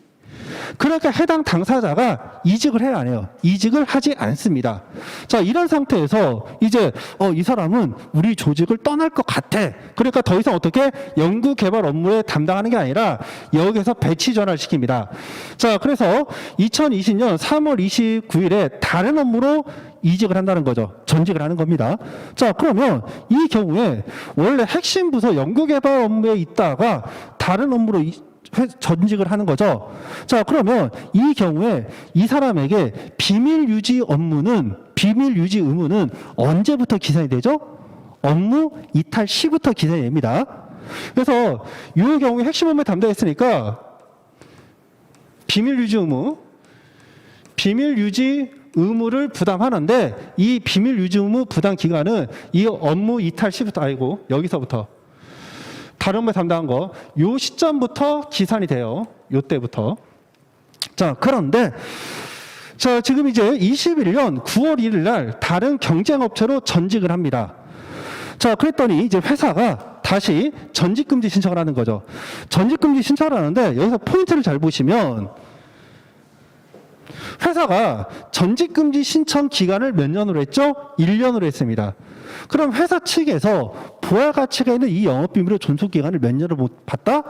그러니까 해당 당사자가 이직을 해야 안 해요. 이직을 하지 않습니다. 자, 이런 상태에서 이제 이 사람은 우리 조직을 떠날 것 같아. 그러니까 더 이상 어떻게 연구개발 업무에 담당하는 게 아니라 여기서 배치 전환을 시킵니다. 자, 그래서 2020년 3월 29일에 다른 업무로 이직을 한다는 거죠. 전직을 하는 겁니다. 자, 그러면 이 경우에 원래 핵심 부서 연구개발 업무에 있다가 다른 업무로 전직을 하는 거죠. 자, 그러면 이 경우에 이 사람에게 비밀 유지 의무는 언제부터 기산이 되죠? 업무 이탈 시부터 기산이 됩니다. 그래서 이 경우에 핵심 업무에 담당했으니까 비밀 유지 의무를 부담하는데 이 비밀 유지 의무 부담 기간은 이 업무 이탈 시부터 여기서부터 다른 업무에 담당한 거, 요 시점부터 기산이 돼요. 요 때부터. 자, 그런데, 자, 지금 이제 21년 9월 1일 날 다른 경쟁업체로 전직을 합니다. 자, 그랬더니 이제 회사가 다시 전직금지 신청을 하는 거죠. 전직금지 신청을 하는데 여기서 포인트를 잘 보시면 회사가 전직금지 신청 기간을 몇 년으로 했죠? 1년으로 했습니다. 그럼 회사 측에서 부활 가치가 있는 이 영업비밀의 존속기간을 몇 년으로 봤다?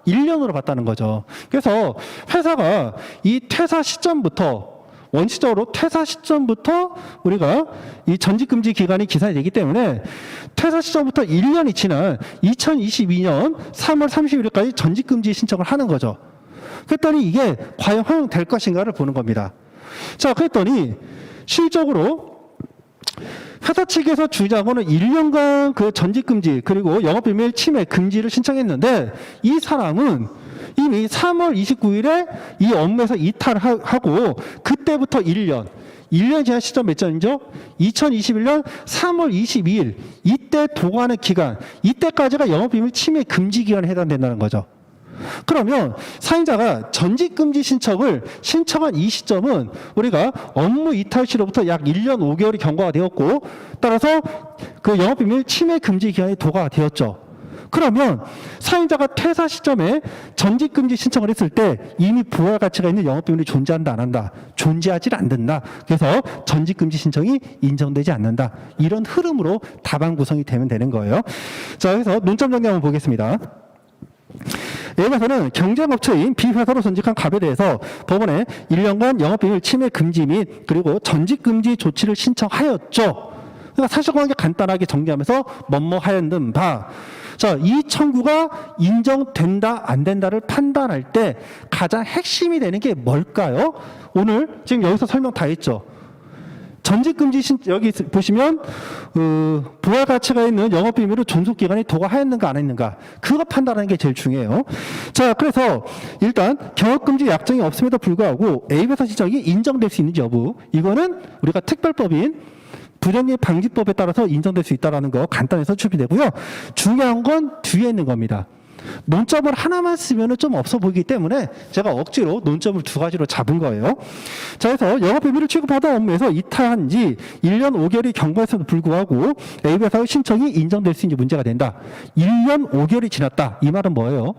1년으로 봤다는 거죠. 그래서 회사가 이 퇴사 시점부터 원칙적으로 퇴사 시점부터 우리가 이 전직금지 기간이 기산이 되기 때문에 퇴사 시점부터 1년이 지난 2022년 3월 30일까지 전직금지 신청을 하는 거죠. 그랬더니 이게 과연 허용될 것인가를 보는 겁니다. 자, 그랬더니 실적으로 회사 측에서 주장하고는 1년간 그 전직금지 그리고 영업비밀 침해 금지를 신청했는데 이 사람은 이미 3월 29일에 이 업무에서 이탈하고 그때부터 1년 지난 시점 몇 전이죠? 2021년 3월 22일 이때 도구하는 기간 이때까지가 영업비밀 침해 금지 기간에 해당된다는 거죠. 그러면 사인자가 전직금지 신청을 신청한 이 시점은 우리가 업무 이탈 시로부터 약 1년 5개월이 경과가 되었고 따라서 그 영업비밀 침해 금지 기간이 도과가 되었죠. 그러면 사인자가 퇴사 시점에 전직금지 신청을 했을 때 이미 부활 가치가 있는 영업비밀이 존재한다 안 한다? 존재하지 않는다. 그래서 전직금지 신청이 인정되지 않는다. 이런 흐름으로 답안 구성이 되면 되는 거예요. 자, 그래서 논점 정리 한번 보겠습니다. A회사는 경쟁업체인 B회사로 전직한 갑에 대해서 법원에 1년간 영업비밀 침해 금지 및 그리고 전직금지 조치를 신청하였죠. 그러니까 사실관계 간단하게 정리하면서 뭐뭐 하였는 바. 자, 이 청구가 인정된다 안 된다를 판단할 때 가장 핵심이 되는 게 뭘까요? 오늘 지금 여기서 설명 다 했죠. 전직금지 여기 보시면 부활 가치가 있는 영업비밀을 존속기간이 도과하였는가 안 했는가 그거 판단하는 게 제일 중요해요. 자, 그래서 일단 경업금지 약정이 없음에도 불구하고 A회사 신청이 인정될 수 있는지 여부 이거는 우리가 특별법인 불이익 방지법에 따라서 인정될 수 있다는 거 간단히 서술이 되고요. 중요한 건 뒤에 있는 겁니다. 논점을 하나만 쓰면 좀 없어 보이기 때문에 제가 억지로 논점을 두 가지로 잡은 거예요. 자, 그래서 영업비밀을 취급하던 업무에서 이탈한 지 1년 5개월이 경과했음에도 불구하고 A회사의 신청이 인정될 수 있는지 문제가 된다. 1년 5개월이 지났다. 이 말은 뭐예요?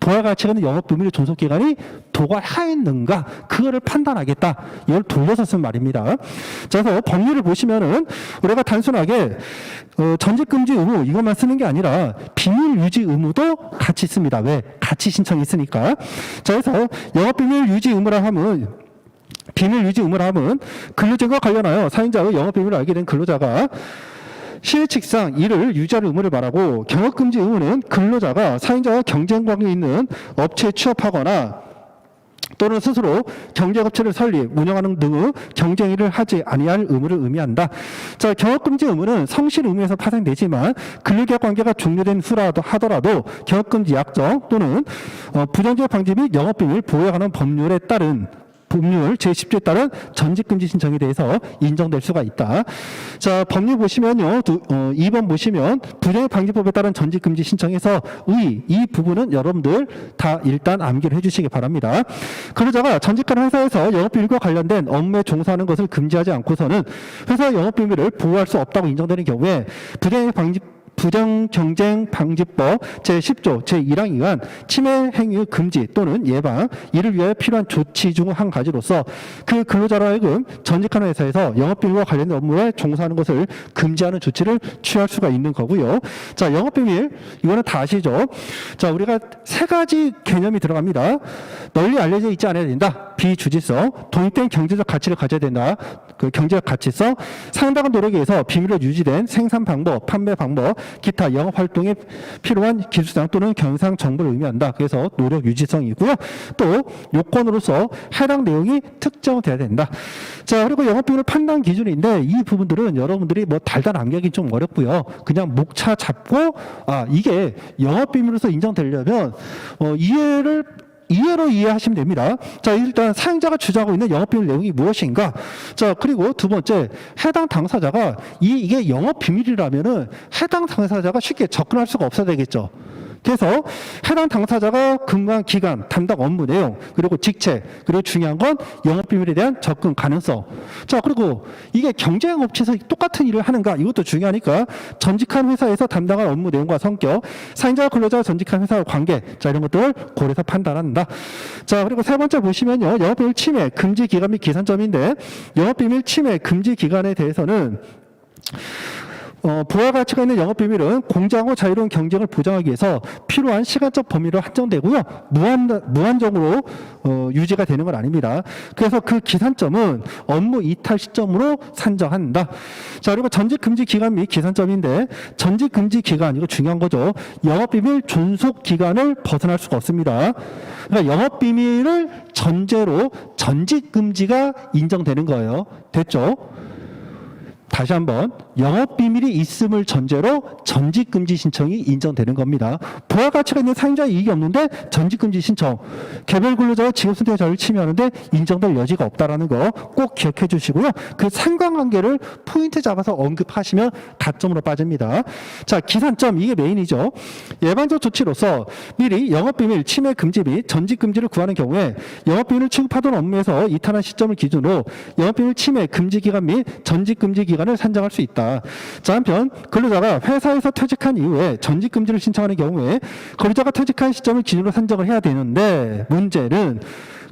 부하 가치가 있는 영업 비밀의 존속 기간이 도과하였는가 그거를 판단하겠다. 이걸 돌려서 쓴 말입니다. 자, 그래서 법률을 보시면은 우리가 단순하게 전직 금지 의무 이것만 쓰는 게 아니라 비밀 유지 의무도 같이 있습니다. 왜? 같이 신청이 있으니까. 자, 그래서 영업 비밀 유지 의무라 하면 비밀 유지 의무라 하면 근로자과 관련하여 사인자의 영업 비밀을 알게 된 근로자가 실칙상 이를 유지할 의무를 말하고, 경업금지 의무는 근로자가 사인자와 경쟁관계 있는 업체에 취업하거나 또는 스스로 경쟁업체를 설립, 운영하는 등의 경쟁일을 하지 아니할 의무를 의미한다. 자, 경업금지 의무는 성실 의무에서 파생되지만 근로계약 관계가 종료된 후라도 하더라도 경업금지 약정 또는 부정적 방지 및 영업비밀 보호에 관한 법률에 따른 법률 제10조에 따른 전직금지 신청에 대해서 인정될 수가 있다. 자, 법률 보시면요. 2번 보시면 부정방지법에 따른 전직금지 신청에서 이 부분은 여러분들 다 일단 암기를 해주시기 바랍니다. 근로자가 전직하는 회사에서 영업비밀과 관련된 업무에 종사하는 것을 금지하지 않고서는 회사 영업비밀을 보호할 수 없다고 인정되는 경우에 부정경쟁방지법 제10조 제1항 위한 침해 행위 금지 또는 예방, 이를 위하여 필요한 조치 중 한 가지로서 그 근로자로 하여금 전직하는 회사에서 영업비밀과 관련된 업무에 종사하는 것을 금지하는 조치를 취할 수가 있는 거고요. 자, 영업비밀 이거는 다 아시죠? 자, 우리가 세 가지 개념이 들어갑니다. 널리 알려져 있지 않아야 된다. 비주지성, 독립된 경제적 가치를 가져야 된다. 그 경제적 가치성, 상당한 노력에 의해서 비밀로 유지된 생산 방법, 판매 방법, 기타 영업 활동에 필요한 기술상 또는 경상 정보를 의미한다. 그래서 노력 유지성이고요. 또 요건으로서 해당 내용이 특정돼야 된다. 자, 그리고 영업비밀 판단 기준인데 이 부분들은 여러분들이 뭐 달달 암기하기 좀 어렵고요. 그냥 목차 잡고 이게 영업비밀로서 인정되려면 이해로 이해하시면 됩니다. 자, 일단 사용자가 주장하고 있는 영업비밀 내용이 무엇인가? 자, 그리고 두 번째, 해당 당사자가 이게 영업비밀이라면은 해당 당사자가 쉽게 접근할 수가 없어야 되겠죠. 그래서 해당 당사자가 근무한 기간, 담당 업무 내용, 그리고 직책, 그리고 중요한 건 영업비밀에 대한 접근 가능성. 자, 그리고 이게 경쟁업체에서 똑같은 일을 하는가? 이것도 중요하니까 전직한 회사에서 담당한 업무 내용과 성격, 사인자와 근로자가 전직한 회사와 관계, 자, 이런 것들을 고려해서 판단한다. 자, 그리고 세 번째 보시면요. 영업비밀 침해 금지 기간 및 기산점인데, 영업비밀 침해 금지 기간에 대해서는 부하 가치가 있는 영업비밀은 공정하고 자유로운 경쟁을 보장하기 위해서 필요한 시간적 범위로 한정되고요. 무한정으로 유지가 되는 건 아닙니다. 그래서 그 기산점은 업무 이탈 시점으로 산정한다. 자, 그리고 전직금지 기간 및 기산점인데, 전직금지 기간, 이거 중요한 거죠. 영업비밀 존속 기간을 벗어날 수가 없습니다. 그러니까 영업비밀을 전제로 전직금지가 인정되는 거예요. 됐죠? 다시 한번, 영업비밀이 있음을 전제로 전직금지 신청이 인정되는 겁니다. 부하 가치가 있는 사용자 이익이 없는데 전직금지 신청, 개별 근로자의 직업선택의 자유를 침해하는데 인정될 여지가 없다는 거 꼭 기억해 주시고요. 그 상관관계를 포인트 잡아서 언급하시면 가점으로 빠집니다. 자, 기산점, 이게 메인이죠. 예방적 조치로서 미리 영업비밀 침해 금지 및 전직금지를 구하는 경우에 영업비밀을 취급하던 업무에서 이탈한 시점을 기준으로 영업비밀 침해 금지 기간 및 전직금지 기간을 산정할 수 있다. 자, 한편 근로자가 회사에서 퇴직한 이후에 전직금지를 신청하는 경우에 근로자가 퇴직한 시점을 기준으로 산정을 해야 되는데, 문제는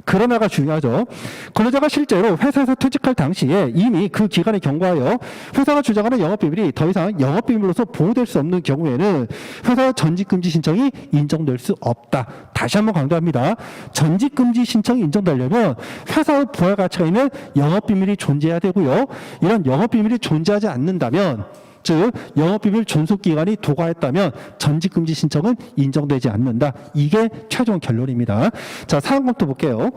그러나가 중요하죠. 근로자가 실제로 회사에서 퇴직할 당시에 이미 그 기간에 경과하여 회사가 주장하는 영업비밀이 더 이상 영업비밀로서 보호될 수 없는 경우에는 회사 전직금지 신청이 인정될 수 없다. 다시 한번 강조합니다. 전직금지 신청이 인정되려면 회사의 부하 가치가 있는 영업비밀이 존재해야 되고요. 이런 영업비밀이 존재하지 않는다면, 즉 영업비밀 존속기간이 도과했다면 전직금지 신청은 인정되지 않는다. 이게 최종 결론입니다. 자, 사항 검토 볼게요.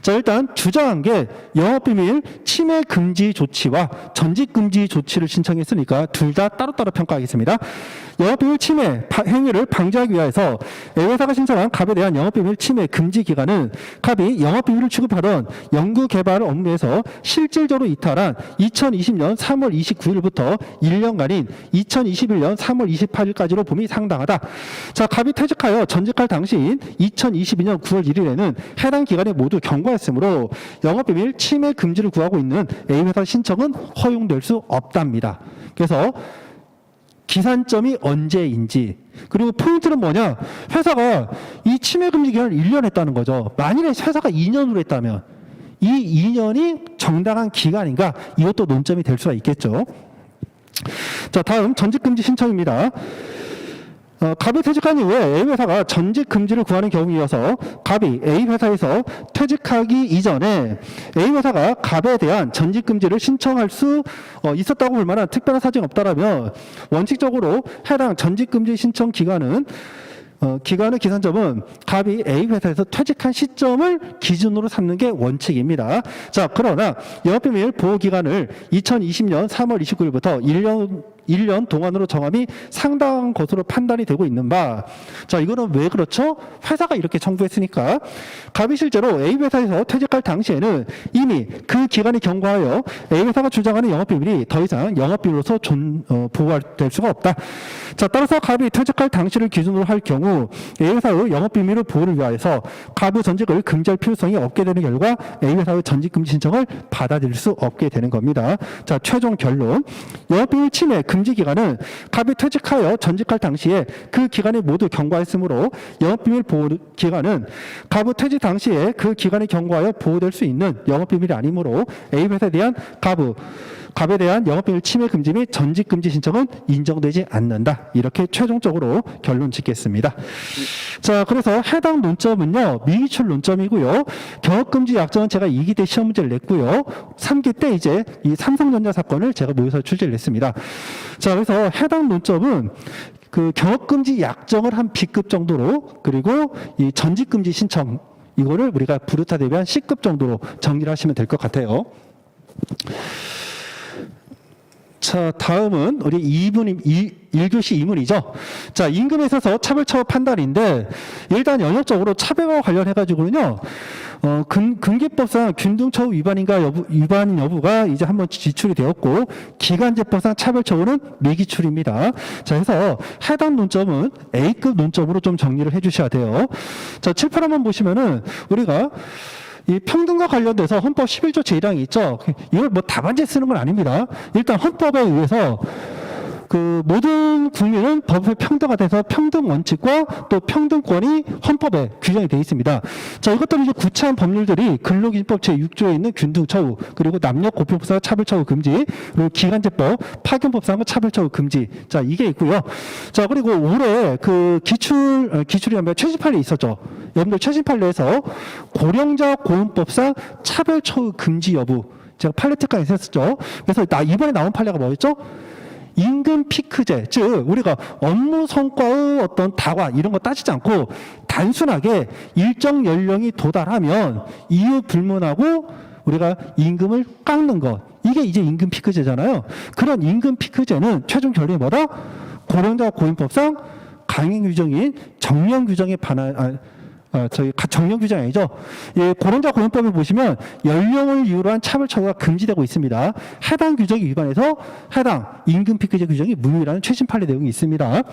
자, 일단 주장한 게 영업비밀 침해 금지 조치와 전직금지 조치를 신청했으니까 둘 다 따로따로 평가하겠습니다. 영업비밀 침해 행위를 방지하기 위해서 A회사가 신청한 갑에 대한 영업비밀 침해 금지 기간은 갑이 영업비밀을 취급하던 연구개발 업무에서 실질적으로 이탈한 2020년 3월 29일부터 1년간인 2021년 3월 28일까지로 봄이 상당하다. 자, 갑이 퇴직하여 전직할 당시인 2022년 9월 1일에는 해당 기간에 모두 경과했으므로 영업비밀 침해 금지를 구하고 있는 A회사 신청은 허용될 수 없답니다. 그래서 기산점이 언제인지, 그리고 포인트는 뭐냐? 회사가 이 침해 금지 기간을 1년 했다는 거죠. 만일에 회사가 2년으로 했다면 이 2년이 정당한 기간인가? 이것도 논점이 될 수가 있겠죠. 자, 다음 전직 금지 신청입니다. 갑이 퇴직한 이후에 A회사가 전직 금지를 구하는 경우이어서 갑이 A회사에서 퇴직하기 이전에 A회사가 갑에 대한 전직 금지를 신청할 수 있었다고 볼 만한 특별한 사정이 없다라면 원칙적으로 해당 전직 금지 신청 기간의 기산점은 갑이 A회사에서 퇴직한 시점을 기준으로 삼는 게 원칙입니다. 자, 그러나 영업비밀 보호기간을 2020년 3월 29일부터 1년 동안으로 정함이 상당한 것으로 판단이 되고 있는 바. 자, 이거는 왜 그렇죠? 회사가 이렇게 청구했으니까. 갑이 실제로 A회사에서 퇴직할 당시에는 이미 그 기간이 경과하여 A회사가 주장하는 영업비밀이 더 이상 영업비밀로서 보호될 수가 없다. 자, 따라서 갑이 퇴직할 당시를 기준으로 할 경우 A회사의 영업비밀을 보호를 위하여서 갑의 전직을 금지할 필요성이 없게 되는 결과 A회사의 전직금지 신청을 받아들일 수 없게 되는 겁니다. 자, 최종 결론. 영업비밀 침해 금지 기간은 갑이 퇴직하여 전직할 당시에 그 기간이 모두 경과했으므로 영업비밀 보호 기간은 갑의 퇴직 당시에 그 기간이 경과하여 보호될 수 있는 영업비밀이 아니므로 A회사에 대한 갑에 대한 영업비밀 침해 금지 및 전직 금지 신청은 인정되지 않는다. 이렇게 최종적으로 결론 짓겠습니다. 자, 그래서 해당 논점은요, 미기출 논점이고요. 경업금지 약정은 제가 2기 때 시험 문제를 냈고요. 3기 때 이제 이 삼성전자 사건을 제가 모의고사 출제를 했습니다. 자, 그래서 해당 논점은 그 경업금지 약정을 한 B급 정도로, 그리고 이 전직금지 신청 이거를 우리가 부르타 대비한 C급 정도로 정리를 하시면 될 것 같아요. 자, 다음은 우리 1교시 2문이죠. 자, 임금에 있어서 차별처우 판단인데, 일단 영역적으로 차별과 관련해가지고는요, 금기법상 균등처우 위반인 여부가 이제 한번 지출이 되었고, 기간제법상 차별처우는 미기출입니다. 자, 그래서 해당 논점은 A급 논점으로 좀 정리를 해주셔야 돼요. 자, 7, 8 한번 보시면은 우리가 이 평등과 관련돼서 헌법 11조 제1항이 있죠. 이걸 뭐 답안지에 쓰는 건 아닙니다. 일단 헌법에 의해서 그 모든 국민은 법에 평등화돼서 평등 원칙과 또 평등권이 헌법에 규정이 되어 있습니다. 자, 이것들은 이제 구체한 법률들이 근로기준법 제6조에 있는 균등처우, 그리고 남녀고용법상 차별처우 금지, 그리고 기간제법, 파견법상 차별처우 금지. 자, 이게 있고요. 자, 그리고 올해 그 기출이 한번 최신 판례 있었죠. 여러분들 최신 판례에서 고령자 고용법상 차별처우 금지 여부. 제가 판례 특강에 했었죠. 그래서 이번에 나온 판례가 뭐였죠? 임금 피크제, 즉 우리가 업무 성과의 어떤 다과 이런 거 따지지 않고 단순하게 일정 연령이 도달하면 이유 불문하고 우리가 임금을 깎는 것, 이게 이제 임금 피크제잖아요. 그런 임금 피크제는 최종 결론이 뭐다? 고령자 고용법상 강행 규정인 정령 규정에 반한 정령 규정이 아니죠. 예, 고령자 고용법을 보시면 연령을 이유로 한 차별처우가 금지되고 있습니다. 해당 규정이 위반해서 해당 임금 피크제 규정이 무효라는 최신 판례 내용이 있습니다.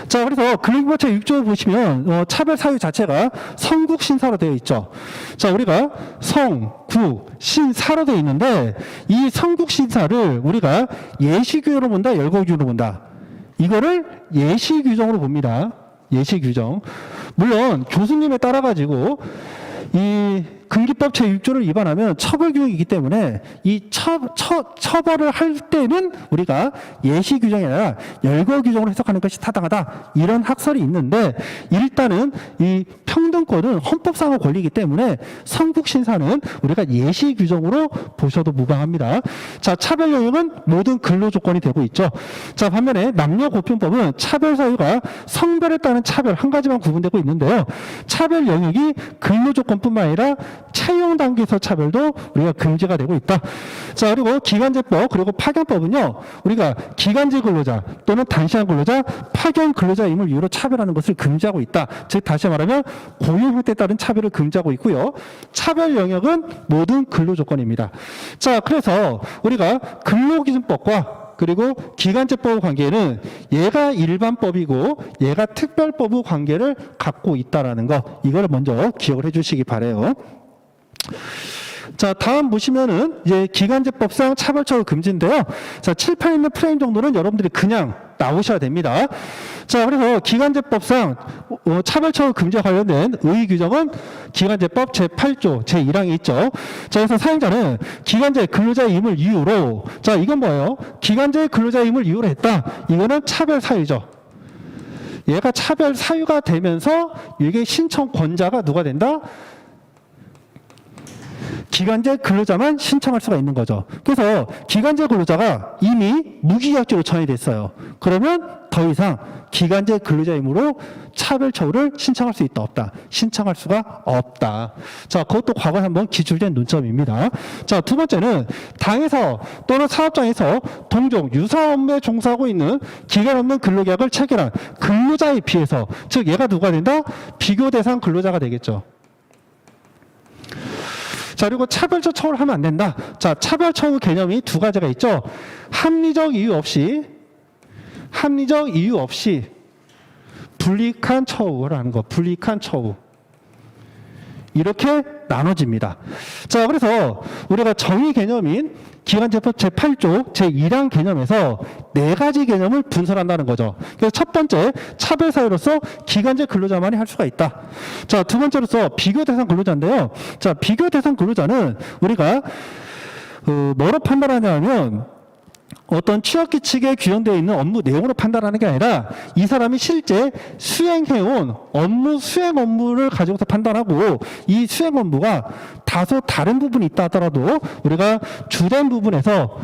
자, 그래서 근로기준법 제6조 보시면 차별 사유 자체가 성국 신사로 되어 있죠. 자, 우리가 성, 국, 신사로 되어 있는데 이 성국 신사를 우리가 예시규정으로 본다, 열거규정으로 본다. 이거를 예시규정으로 봅니다. 예시규정. 물론 교수님에 따라 가지고 이 금기법 제6조를 위반하면 처벌규정이기 때문에 이 처벌을 할 때는 우리가 예시규정이 아니라 열거규정으로 해석하는 것이 타당하다, 이런 학설이 있는데, 일단은 이 평등권은 헌법상의 권리이기 때문에 성국신사는 우리가 예시규정으로 보셔도 무방합니다. 자, 차별 영역은 모든 근로조건이 되고 있죠. 자, 반면에 남녀고용법은 차별 사유가 성별에 따른 차별 한 가지만 구분되고 있는데요. 차별 영역이 근로조건뿐만 아니라 채용 단계에서 차별도 우리가 금지가 되고 있다. 자, 그리고 기간제법, 그리고 파견법은요, 우리가 기간제 근로자 또는 단시간 근로자, 파견 근로자임을 이유로 차별하는 것을 금지하고 있다. 즉 다시 말하면 고용 형태에 따른 차별을 금지하고 있고요. 차별 영역은 모든 근로조건입니다. 자, 그래서 우리가 근로기준법과 그리고 기간제법의 관계는 얘가 일반법이고 얘가 특별법의 관계를 갖고 있다라는 거, 이걸 먼저 기억을 해주시기 바라요. 자, 다음 보시면은 이제 기간제법상 차별처우 금지인데요. 자, 칠판에 있는 프레임 정도는 여러분들이 그냥 나오셔야 됩니다. 자, 그래서 기간제법상 차별처우 금지와 관련된 의의 규정은 기간제법 제8조 제1항에 있죠. 자, 그래서 사용자는 기간제 근로자임을 이유로, 자, 이건 뭐예요? 기간제 근로자임을 이유로 했다. 이거는 차별 사유죠. 얘가 차별 사유가 되면서 이게 신청권자가 누가 된다? 기간제 근로자만 신청할 수가 있는 거죠. 그래서 기간제 근로자가 이미 무기계약직으로 전환이 됐어요. 그러면 더 이상 기간제 근로자이므로 차별처우를 신청할 수 있다 없다? 신청할 수가 없다. 자, 그것도 과거에 한번 기출된 논점입니다. 자, 두 번째는 당에서 또는 사업장에서 동종 유사 업무에 종사하고 있는 기간 없는 근로계약을 체결한 근로자에 비해서, 즉 얘가 누가 된다? 비교 대상 근로자가 되겠죠. 자, 그리고 차별적 처우를 하면 안 된다. 자, 차별처우 개념이 두 가지가 있죠. 합리적 이유 없이 불이익한 처우라는 거, 불이익한 처우. 이렇게 나눠집니다. 자, 그래서 우리가 정의 개념인 기간제법 제8조 제1항 개념에서 네 가지 개념을 분설한다는 거죠. 그래서 첫 번째, 차별 사유로서 기간제 근로자만이 할 수가 있다. 자, 두 번째로서 비교 대상 근로자인데요. 자, 비교 대상 근로자는 우리가 뭐로 판단하냐면 어떤 취업규칙에 규정되어 있는 업무 내용으로 판단하는 게 아니라 이 사람이 실제 수행해온 수행 업무를 가지고서 판단하고, 이 수행 업무가 다소 다른 부분이 있다 하더라도 우리가 주된 부분에서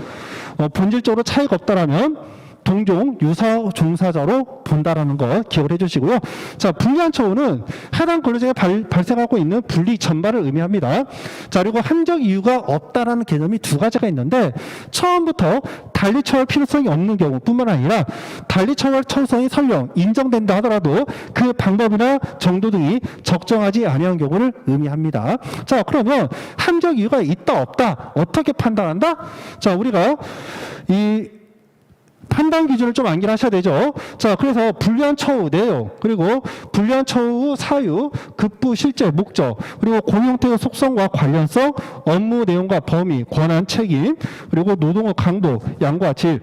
본질적으로 차이가 없다라면 동종 유사 종사자로 본다라는 거 기억을 해주시고요. 자, 불리한 처우는 해당 근로자가 발생하고 있는 불이익 전반을 의미합니다. 자, 그리고 함정 이유가 없다라는 개념이 두 가지가 있는데, 처음부터 달리 처우할 필요성이 없는 경우뿐만 아니라 달리 처우할 처우성이 설령 인정된다 하더라도 그 방법이나 정도 등이 적정하지 아니한 경우를 의미합니다. 자, 그러면 함정 이유가 있다 없다 어떻게 판단한다? 자, 우리가 이 판단 기준을 좀 암기하셔야 되죠. 자, 그래서 불리한 처우 내용, 그리고 불리한 처우 사유, 급부 실제 목적, 그리고 공용태의 속성과 관련성, 업무 내용과 범위, 권한, 책임, 그리고 노동의 강도, 양과 질,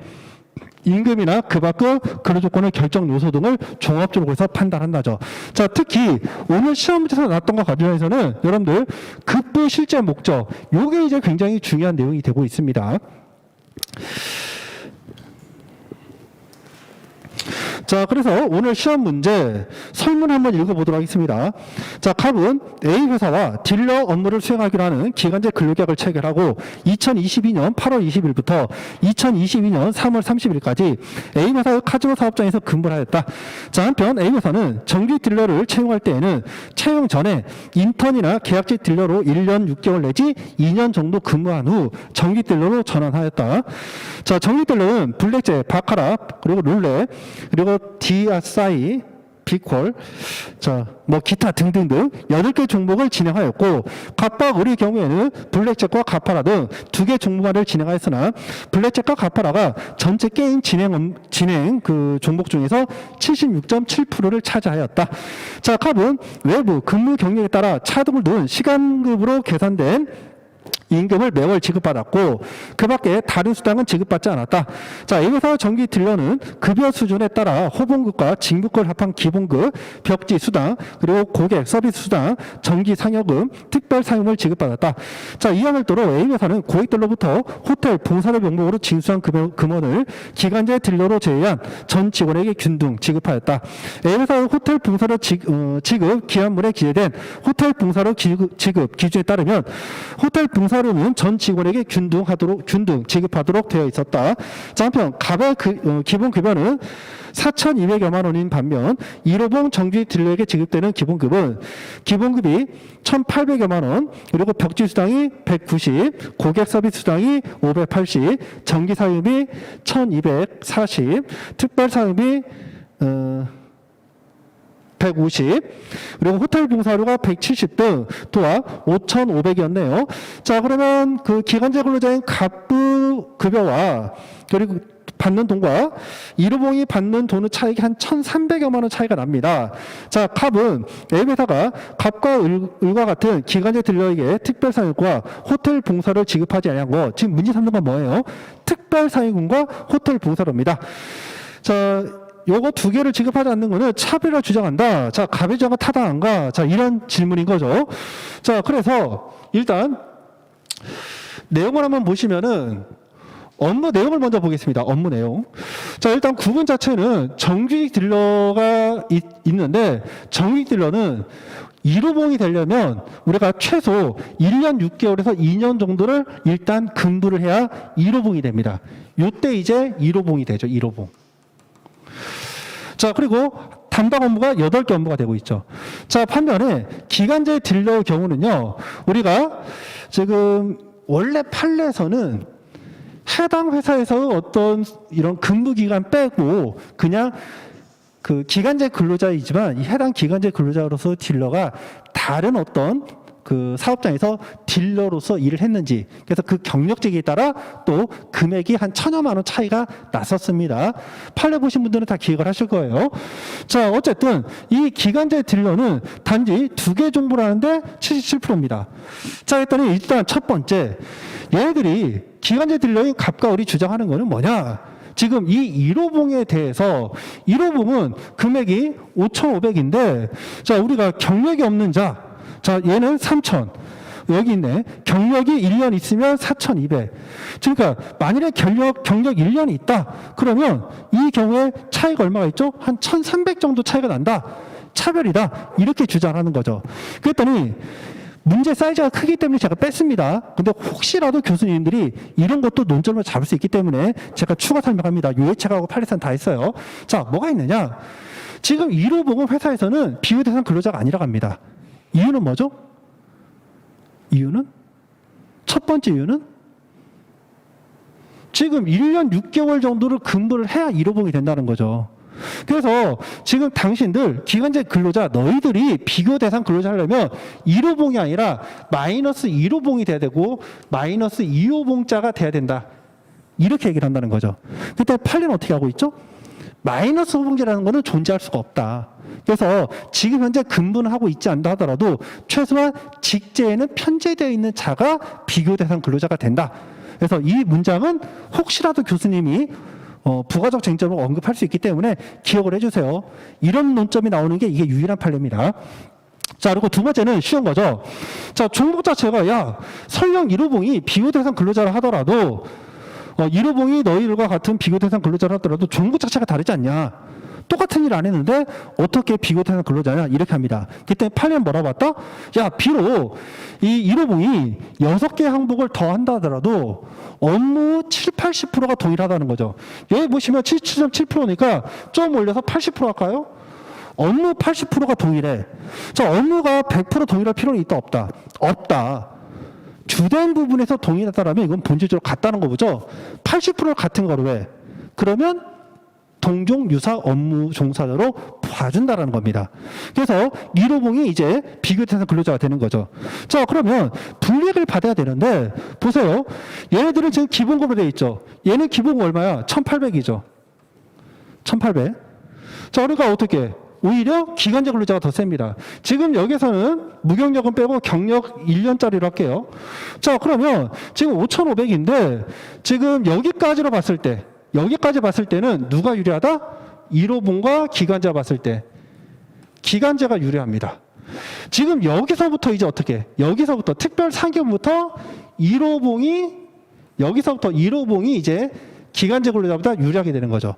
임금이나 그 밖의 근로조건의 결정 요소 등을 종합적으로 해서 판단한다죠. 자, 특히 오늘 시험 문제에서 나왔던 것 관련해서는 여러분들 급부 실제 목적, 요게 이제 굉장히 중요한 내용이 되고 있습니다. 자, 그래서 오늘 시험 문제 설문 한번 읽어보도록 하겠습니다. 자, 갑은 A 회사와 딜러 업무를 수행하기로 하는 기간제 근로계약을 체결하고 2022년 8월 20일부터 2022년 3월 30일까지 A 회사의 카지노 사업장에서 근무를 하였다. 자, 한편 A 회사는 정규 딜러를 채용할 때에는 채용 전에 인턴이나 계약직 딜러로 1년 6개월 내지 2년 정도 근무한 후 정규 딜러로 전환하였다. 자, 정규 딜러는 블랙잭, 바카라, 그리고 룰렛, 그리고 DSI, 비콜, 자, 뭐 기타 등등등 8개 종목을 진행하였고, 갑박 의뢰 경우에는 블랙잭과 가파라 등 2개 종목만을 진행하였으나 블랙잭과 가파라가 전체 게임 진행 그 종목 중에서 76.7%를 차지하였다. 자, 갑은 외부 근무 경력에 따라 차등을 둔 시간급으로 계산된 임금을 매월 지급받았고, 그 밖에 다른 수당은 지급받지 않았다. 자, A 회사 정기 딜러는 급여 수준에 따라 호봉급과 직무급을 합한 기본급, 벽지 수당, 그리고 고객 서비스 수당, 정기 상여금, 특별 상여금을 지급받았다. 자, 이와 별도로 A 회사는 고객들로부터 호텔 봉사료 명목으로 징수한 금원을 기간제 딜러로 제외한 전 직원에게 균등 지급하였다. A 회사의 호텔 봉사료 지급 기한물에 기재된 호텔 봉사료 지급 기준에 따르면 호텔 봉사료는 전 직원에게 균등 지급하도록 되어 있었다. 자, 한편 갑의 기본 급여는 4,200여만 원인 반면 1호봉 정규 딜러에게 지급되는 기본급이 1,800여만 원, 그리고 벽지 수당이 190, 고객 서비스 수당이 580, 정기 사유비 1,240, 특별 사유비 150, 그리고 호텔 봉사료가 170 등 또한 5,500이었네요. 자, 그러면 그 기간제 근로자인 갑부 급여와 그리고 받는 돈과 1호봉이 받는 돈의 차익이 한 1,300여만 원 차이가 납니다. 자, 갑은 A회사가 갑과 을과 같은 기간제 딜러에게 특별사유과 호텔 봉사를 지급하지 아니한 거. 지금 문제 삼는 건 뭐예요? 특별사유금과 호텔 봉사료입니다. 자, 요거 두 개를 지급하지 않는 거는 차별을 주장한다. 자, 갑의 주장과 타당한가? 자, 이런 질문인 거죠. 자, 그래서 일단 내용을 한번 보시면은 업무 내용을 먼저 보겠습니다. 업무 내용. 자, 일단 구분 자체는 정규직 딜러가 있는데 정규직 딜러는 1호봉이 되려면 우리가 최소 1년 6개월에서 2년 정도를 일단 근무를 해야 1호봉이 됩니다. 요때 이제 1호봉이 되죠. 1호봉. 자, 그리고 담당 업무가 8개 업무가 되고 있죠. 자, 반면에 기간제 딜러의 경우는요, 우리가 지금 원래 판례에서는 해당 회사에서 어떤 이런 근무 기간 빼고 그냥 그 기간제 근로자이지만 이 해당 기간제 근로자로서 딜러가 다른 어떤 그 사업장에서 딜러로서 일을 했는지, 그래서 그 경력직에 따라 또 금액이 한 1,000여만 원 차이가 났었습니다. 판례 보신 분들은 다 기억을 하실 거예요. 자, 어쨌든 이 기간제 딜러는 단지 2개 종부라는데 77%입니다. 자, 했더니 일단 첫 번째, 얘네들이 기간제 딜러인 갑과 을이 주장하는 거는 뭐냐? 지금 이 1호봉에 대해서 1호봉은 금액이 5,500인데, 자, 우리가 경력이 없는 자, 자, 얘는 3,000. 여기 있네. 경력이 1년 있으면 4,200. 그러니까 만일에 경력 1년이 있다. 그러면 이 경우에 차이가 얼마가 있죠? 한 1,300 정도 차이가 난다. 차별이다. 이렇게 주장하는 거죠. 그랬더니 문제 사이즈가 크기 때문에 제가 뺐습니다. 근데 혹시라도 교수님들이 이런 것도 논점을 잡을 수 있기 때문에 제가 추가 설명합니다. 유해책하고 판례산 다 했어요. 자, 뭐가 있느냐? 지금 1호봉은 회사에서는 비교대상 근로자가 아니라고 합니다. 이유는 뭐죠? 이유는? 첫 번째 이유는 지금 1년 6개월 정도를 근무를 해야 1호봉이 된다는 거죠. 그래서 지금 당신들 기간제 근로자 너희들이 비교 대상 근로자 하려면 1호봉이 아니라 마이너스 1호봉이 돼야 되고 마이너스 2호봉자가 돼야 된다. 이렇게 얘기를 한다는 거죠. 그때 판례는 어떻게 하고 있죠? 마이너스 호봉제라는 거는 존재할 수가 없다. 그래서 지금 현재 근무는 하고 있지 않다 하더라도 최소한 직제에는 편제되어 있는 자가 비교 대상 근로자가 된다. 그래서 이 문장은 혹시라도 교수님이 부가적 쟁점을 언급할 수 있기 때문에 기억을 해주세요. 이런 논점이 나오는 게 이게 유일한 판례입니다. 자, 그리고 두 번째는 쉬운 거죠. 자, 종목 자체가 야, 설령 1호봉이 비교 대상 근로자라 하더라도 1호봉이 너희들과 같은 비교 대상 근로자라 하더라도 종목 자체가 다르지 않냐. 똑같은 일 안 했는데 어떻게 비교 대상 근로자냐 이렇게 합니다. 그때 판례는 뭐라고 봤다? 야, 비록 이 1호봉이 6개 항목을 더 한다 하더라도 업무 7, 80%가 동일하다는 거죠. 여기 보시면 77.7%니까 좀 올려서 80% 할까요? 업무 80%가 동일해. 자, 업무가 100% 동일할 필요는 있다 없다? 없다. 주된 부분에서 동일하다라면 이건 본질적으로 같다는 거죠. 80%를 같은 거로 해. 그러면 동종 유사 업무 종사자로 봐준다라는 겁니다. 그래서 1호봉이 이제 비교 대상 근로자가 되는 거죠. 자, 그러면 불이익을 받아야 되는데 보세요. 얘네들은 지금 기본급으로 되어 있죠. 얘는 기본급 얼마야? 1,800이죠. 1,800. 자, 그러니까 어떻게? 오히려 기간제 근로자가 더 셉니다. 지금 여기서는 무경력은 빼고 경력 1년짜리로 할게요. 자, 그러면 지금 5,500인데 지금 여기까지로 봤을 때 여기까지 봤을 때는 누가 유리하다? 1호봉과 기간제 봤을 때 기간제가 유리합니다. 지금 여기서부터 이제 어떻게? 여기서부터 특별 상견부터 1호봉이 여기서부터 1호봉이 이제 기간제 근로자보다 유리하게 되는 거죠.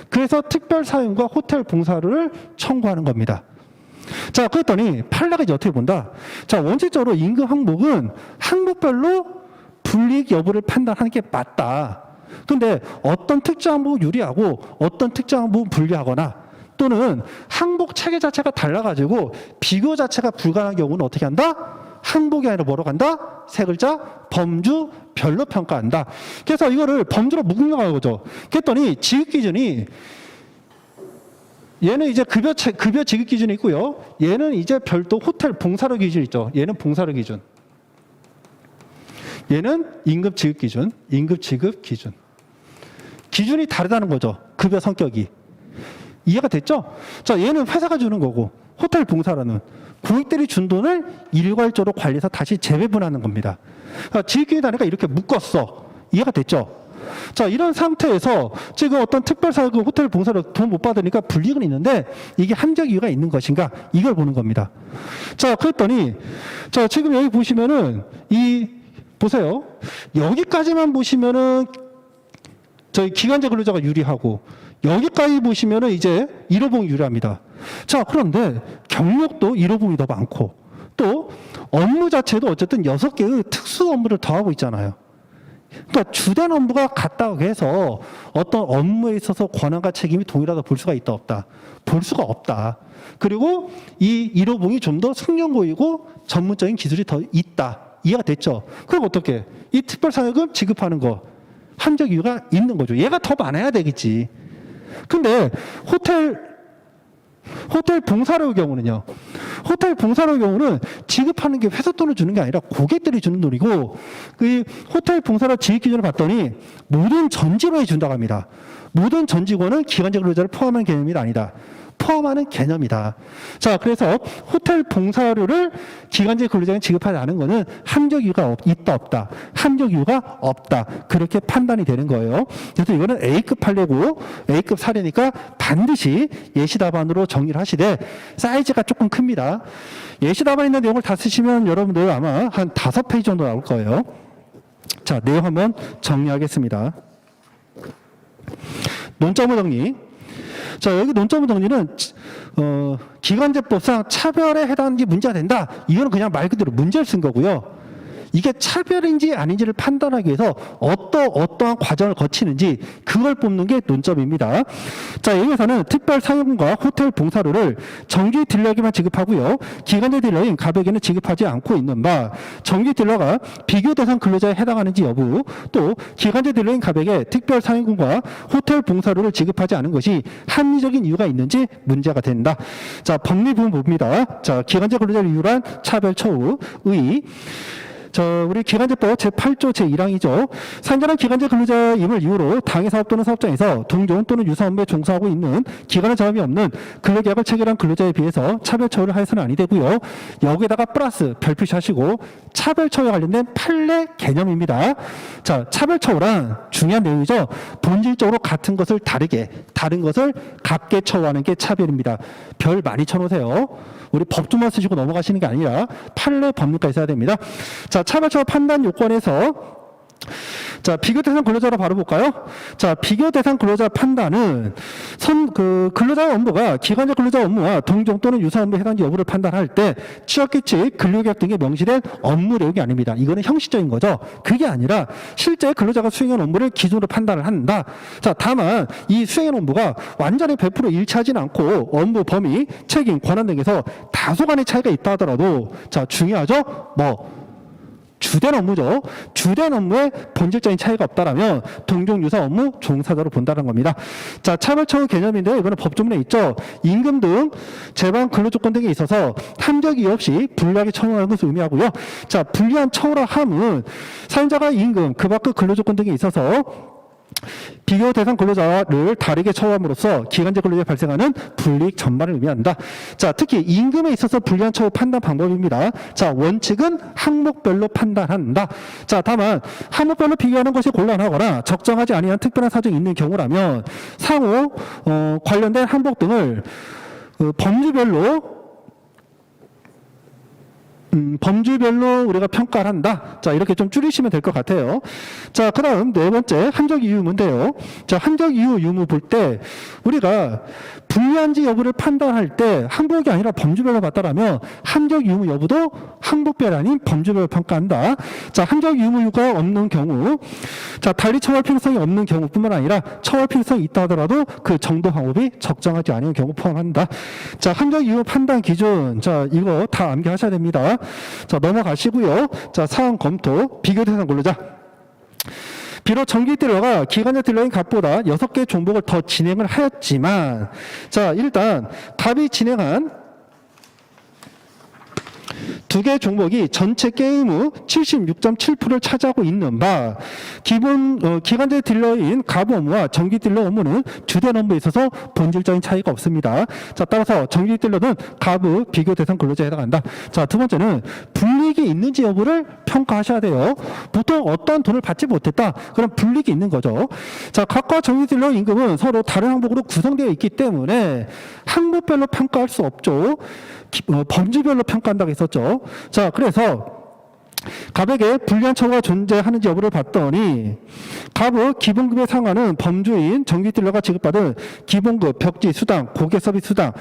그래서 특별 사유과 호텔 봉사료를 청구하는 겁니다. 자, 그랬더니 판례가 이제 어떻게 본다? 자, 원칙적으로 임금 항목은 항목별로 불이익 여부를 판단하는 게 맞다. 근데 어떤 특정 항목은 유리하고 어떤 특정 항목은 불리하거나 또는 항목 체계 자체가 달라가지고 비교 자체가 불가능한 경우는 어떻게 한다? 항목이 아니라 뭐로 간다? 세 글자 범주 별로 평가한다. 그래서 이거를 범주로 묶는 거죠. 그랬더니 지급 기준이 얘는 이제 급여 지급 기준이 있고요. 얘는 이제 별도 호텔 봉사료 기준이 있죠. 얘는 봉사료 기준. 얘는 임금 지급 기준, 임금 지급 기준. 기준이 다르다는 거죠. 급여 성격이. 이해가 됐죠? 자, 얘는 회사가 주는 거고 호텔 봉사라는 고객들이 준 돈을 일괄적으로 관리해서 다시 재배분하는 겁니다. 그러니까 지휘기획 단위가 이렇게 묶었어. 이해가 됐죠? 자, 이런 상태에서 지금 어떤 특별사고 호텔 봉사로 돈 못 받으니까 불이익은 있는데 이게 합리적 이유가 있는 것인가? 이걸 보는 겁니다. 자, 그랬더니 자, 지금 여기 보시면은 보세요. 여기까지만 보시면은 저희 기간제 근로자가 유리하고 여기까지 보시면은 이제 1호봉 유리합니다. 자, 그런데 경력도 1호봉이 더 많고 또 업무 자체도 어쨌든 6개의 특수 업무를 더하고 있잖아요. 그러니까 주된 업무가 같다고 해서 어떤 업무에 있어서 권한과 책임이 동일하다 볼 수가 있다 없다? 볼 수가 없다. 그리고 이 1호봉이 좀 더 숙련고이고 전문적인 기술이 더 있다. 이해가 됐죠? 그럼 어떻게? 이 특별사회금 지급하는 거 합리적 이유가 있는 거죠. 얘가 더 많아야 되겠지. 근데 호텔 봉사료의 경우는요. 호텔 봉사료의 경우는 지급하는 게 회사 돈을 주는 게 아니라 고객들이 주는 돈이고 그 호텔 봉사료 지급 기준을 봤더니 모든 전 직원이 준다고 합니다. 모든 전 직원은 기간제 근로자를 포함한 개념이 아니다. 포함하는 개념이다. 자, 그래서 호텔 봉사료를 기간제 근로자에 지급하지 않은 것은 합리적 이유가 있다 없다. 합리적 이유가 없다. 그렇게 판단이 되는 거예요. 그래서 이거는 A급 판례고 A급 사례니까 반드시 예시 답안으로 정리를 하시되 사이즈가 조금 큽니다. 예시 답안에 있는 내용을 다 쓰시면 여러분들 아마 한 5페이지 정도 나올 거예요. 자, 내용 한번 정리하겠습니다. 논점의 정리. 자, 여기 논점의 정리는 기간제법상 차별에 해당하는지 문제가 된다. 이거는 그냥 말 그대로 문제를 쓴 거고요. 이게 차별인지 아닌지를 판단하기 위해서 어떠한 과정을 거치는지 그걸 뽑는 게 논점입니다. 자, 여기서는 특별 상여금과 호텔 봉사료를 정규 딜러에게만 지급하고요. 기간제 딜러인 갑에게는 지급하지 않고 있는 바, 정규 딜러가 비교 대상 근로자에 해당하는지 여부, 또 기간제 딜러인 갑에게 특별 상여금과 호텔 봉사료를 지급하지 않은 것이 합리적인 이유가 있는지 문제가 된다. 자, 법리 부분 봅니다. 자, 기간제 근로자를 이유로 한 차별 처우, 의. 우리 기간제법 제8조 제1항이죠. 상전한 기간제 근로자임을 이유로 당해 사업 또는 사업장에서 동종 또는 유사 업무에 종사하고 있는 기간의 정함이 없는 근로계약을 체결한 근로자에 비해서 차별 처우를 하여서는 아니 되고요. 여기에다가 플러스 별표시하시고 차별 처우에 관련된 판례 개념입니다. 자, 차별 처우란 중요한 내용이죠. 본질적으로 같은 것을 다르게, 다른 것을 같게 처우하는 게 차별입니다. 별 많이 쳐놓으세요. 우리 법조만 쓰시고 넘어가시는 게 아니라 판례 법률까지 있어야 됩니다. 자, 차별처우 판단 요건에서 자, 비교 대상 근로자로 바로 볼까요? 자, 비교 대상 근로자 판단은 근로자의 업무가 기간제 근로자 업무와 동종 또는 유사 업무에 해당하는지 여부를 판단할 때 취업규칙, 근로계약 등에 명시된 업무 내용이 아닙니다. 이거는 형식적인 거죠. 그게 아니라 실제 근로자가 수행한 업무를 기준으로 판단을 한다. 자, 다만 이 수행한 업무가 완전히 100% 일치하지는 않고 업무 범위, 책임, 권한 등에서 다소간의 차이가 있다 하더라도 자, 중요하죠? 주된 업무죠. 주된 업무에 본질적인 차이가 없다라면 동종 유사 업무 종사자로 본다는 겁니다. 자, 차별처우 개념인데 이거는 법조문에 있죠. 임금 등 재반 근로조건 등에 있어서 합리적 이유 없이 불리하게 처우하는 것을 의미하고요. 자, 불리한 처우라 함은 사용자가 임금, 그 밖의 근로조건 등에 있어서 비교 대상 근로자를 다르게 처우함으로써 기간제 근로자에 발생하는 불이익 전반을 의미한다. 자, 특히 임금에 있어서 불리한 처우 판단 방법입니다. 자, 원칙은 항목별로 판단한다. 자, 다만 항목별로 비교하는 것이 곤란하거나 적정하지 아니한 특별한 사정이 있는 경우라면 상호 관련된 항목 등을 범주별로 우리가 평가를 한다. 자, 이렇게 좀 줄이시면 될 것 같아요. 자, 그 다음 네 번째 합리적 이유 문제요. 자, 합리적 이유 유무 볼 때 우리가 불리한지 여부를 판단할 때 항목이 아니라 범주별로 봤다라면 합리적 유무 여부도 항목별 아닌 범주별로 평가한다. 자, 합리적 유무가 없는 경우, 자, 달리 처벌 필요성이 없는 경우뿐만 아니라 처벌 필요성이 있다 하더라도 그 정도 방법이 적정하지 않은 경우 포함한다. 자, 합리적 이유 판단 기준, 자, 이거 다 암기하셔야 됩니다. 자, 넘어가시고요. 자, 사항 검토, 비교 대상 근로자. 비록 정기 딜러가 기간제 딜러인 갑보다 6개 종목을 더 진행을 하였지만, 자, 일단 갑이 진행한 두 개 종목이 전체 게임의 76.7%를 차지하고 있는 바 기간제 딜러인 갑 업무와 정기 딜러 업무는 주된 업무에 있어서 본질적인 차이가 없습니다. 자, 따라서 정기 딜러는 갑의 비교 대상 근로자에 해당한다. 자, 두 번째는 불이익이 있는지 여부를 평가하셔야 돼요. 보통 어떤 돈을 받지 못했다. 그럼 불이익이 있는 거죠. 자, 각과 정기 딜러 임금은 서로 다른 항목으로 구성되어 있기 때문에 항목별로 평가할 수 없죠. 범주별로 평가한다고 했었죠. 자, 그래서 갑에게 불리한 처우가 존재하는지 여부를 봤더니 갑의 기본급에 상하는 범주인 정기 딜러가 지급받은 기본급, 벽지, 수당, 고객 서비스 수당,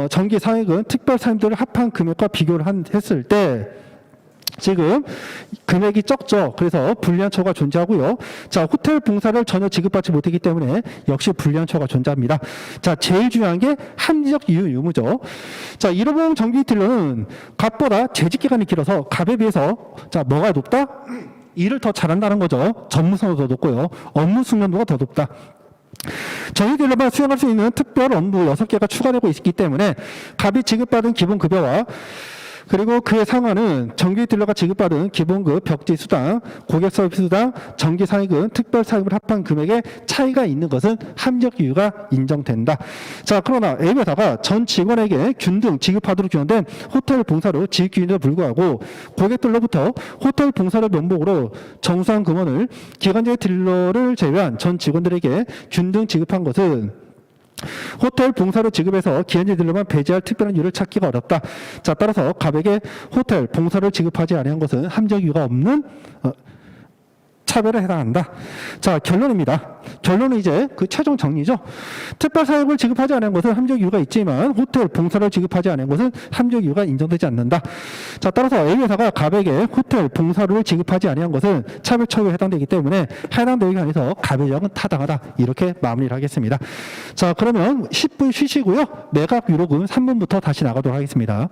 정기 상액은 특별 사임들을 합한 금액과 비교를 했을 때 지금 금액이 적죠. 그래서 불리한 처우가 존재하고요. 자, 호텔 봉사를 전혀 지급받지 못했기 때문에 역시 불리한 처우가 존재합니다. 자, 제일 중요한 게 합리적 이유 유무죠. 자, 일호봉 정기 딜러는 갑보다 재직 기간이 길어서 갑에 비해서 자, 뭐가 높다? 일을 더 잘한다는 거죠. 전문성도 더 높고요. 업무 숙련도가 더 높다. 정기 딜러만 수행할 수 있는 특별 업무 6개가 추가되고 있기 때문에 갑이 지급받은 기본 급여와 그리고 그에 상환은 정기 딜러가 지급받은 기본급, 벽지 수당, 고객 서비스 수당, 정기 사익은 특별 사익을 합한 금액에 차이가 있는 것은 합리적 이유가 인정된다. 자, 그러나 A회사가 전 직원에게 균등 지급하도록 규정된 호텔 봉사료 지급 기준에도 불구하고 고객들로부터 호텔 봉사료 명목으로 정수한 금원을 기간제 딜러를 제외한 전 직원들에게 균등 지급한 것은 호텔 봉사료 지급에서 기한제 딜러만 배제할 특별한 이유를 찾기가 어렵다. 자, 따라서 갑에게 호텔 봉사료를 지급하지 아니한 것은 합리적 이유가 없는 차별에 해당한다. 자, 결론입니다. 결론은 이제 그 최종 정리죠. 특별 사역을 지급하지 않은 것은 합리적 이유가 있지만 호텔 봉사를 지급하지 않은 것은 합리적 이유가 인정되지 않는다. 자, 따라서 A회사가 갑에게 호텔 봉사료를 지급하지 아니한 것은 차별 처우에 해당되기 때문에 해당 내용에 한해서 갑의 정은 타당하다. 이렇게 마무리를 하겠습니다. 자, 그러면 10분 쉬시고요. 매각 유로금 3분부터 다시 나가도록 하겠습니다.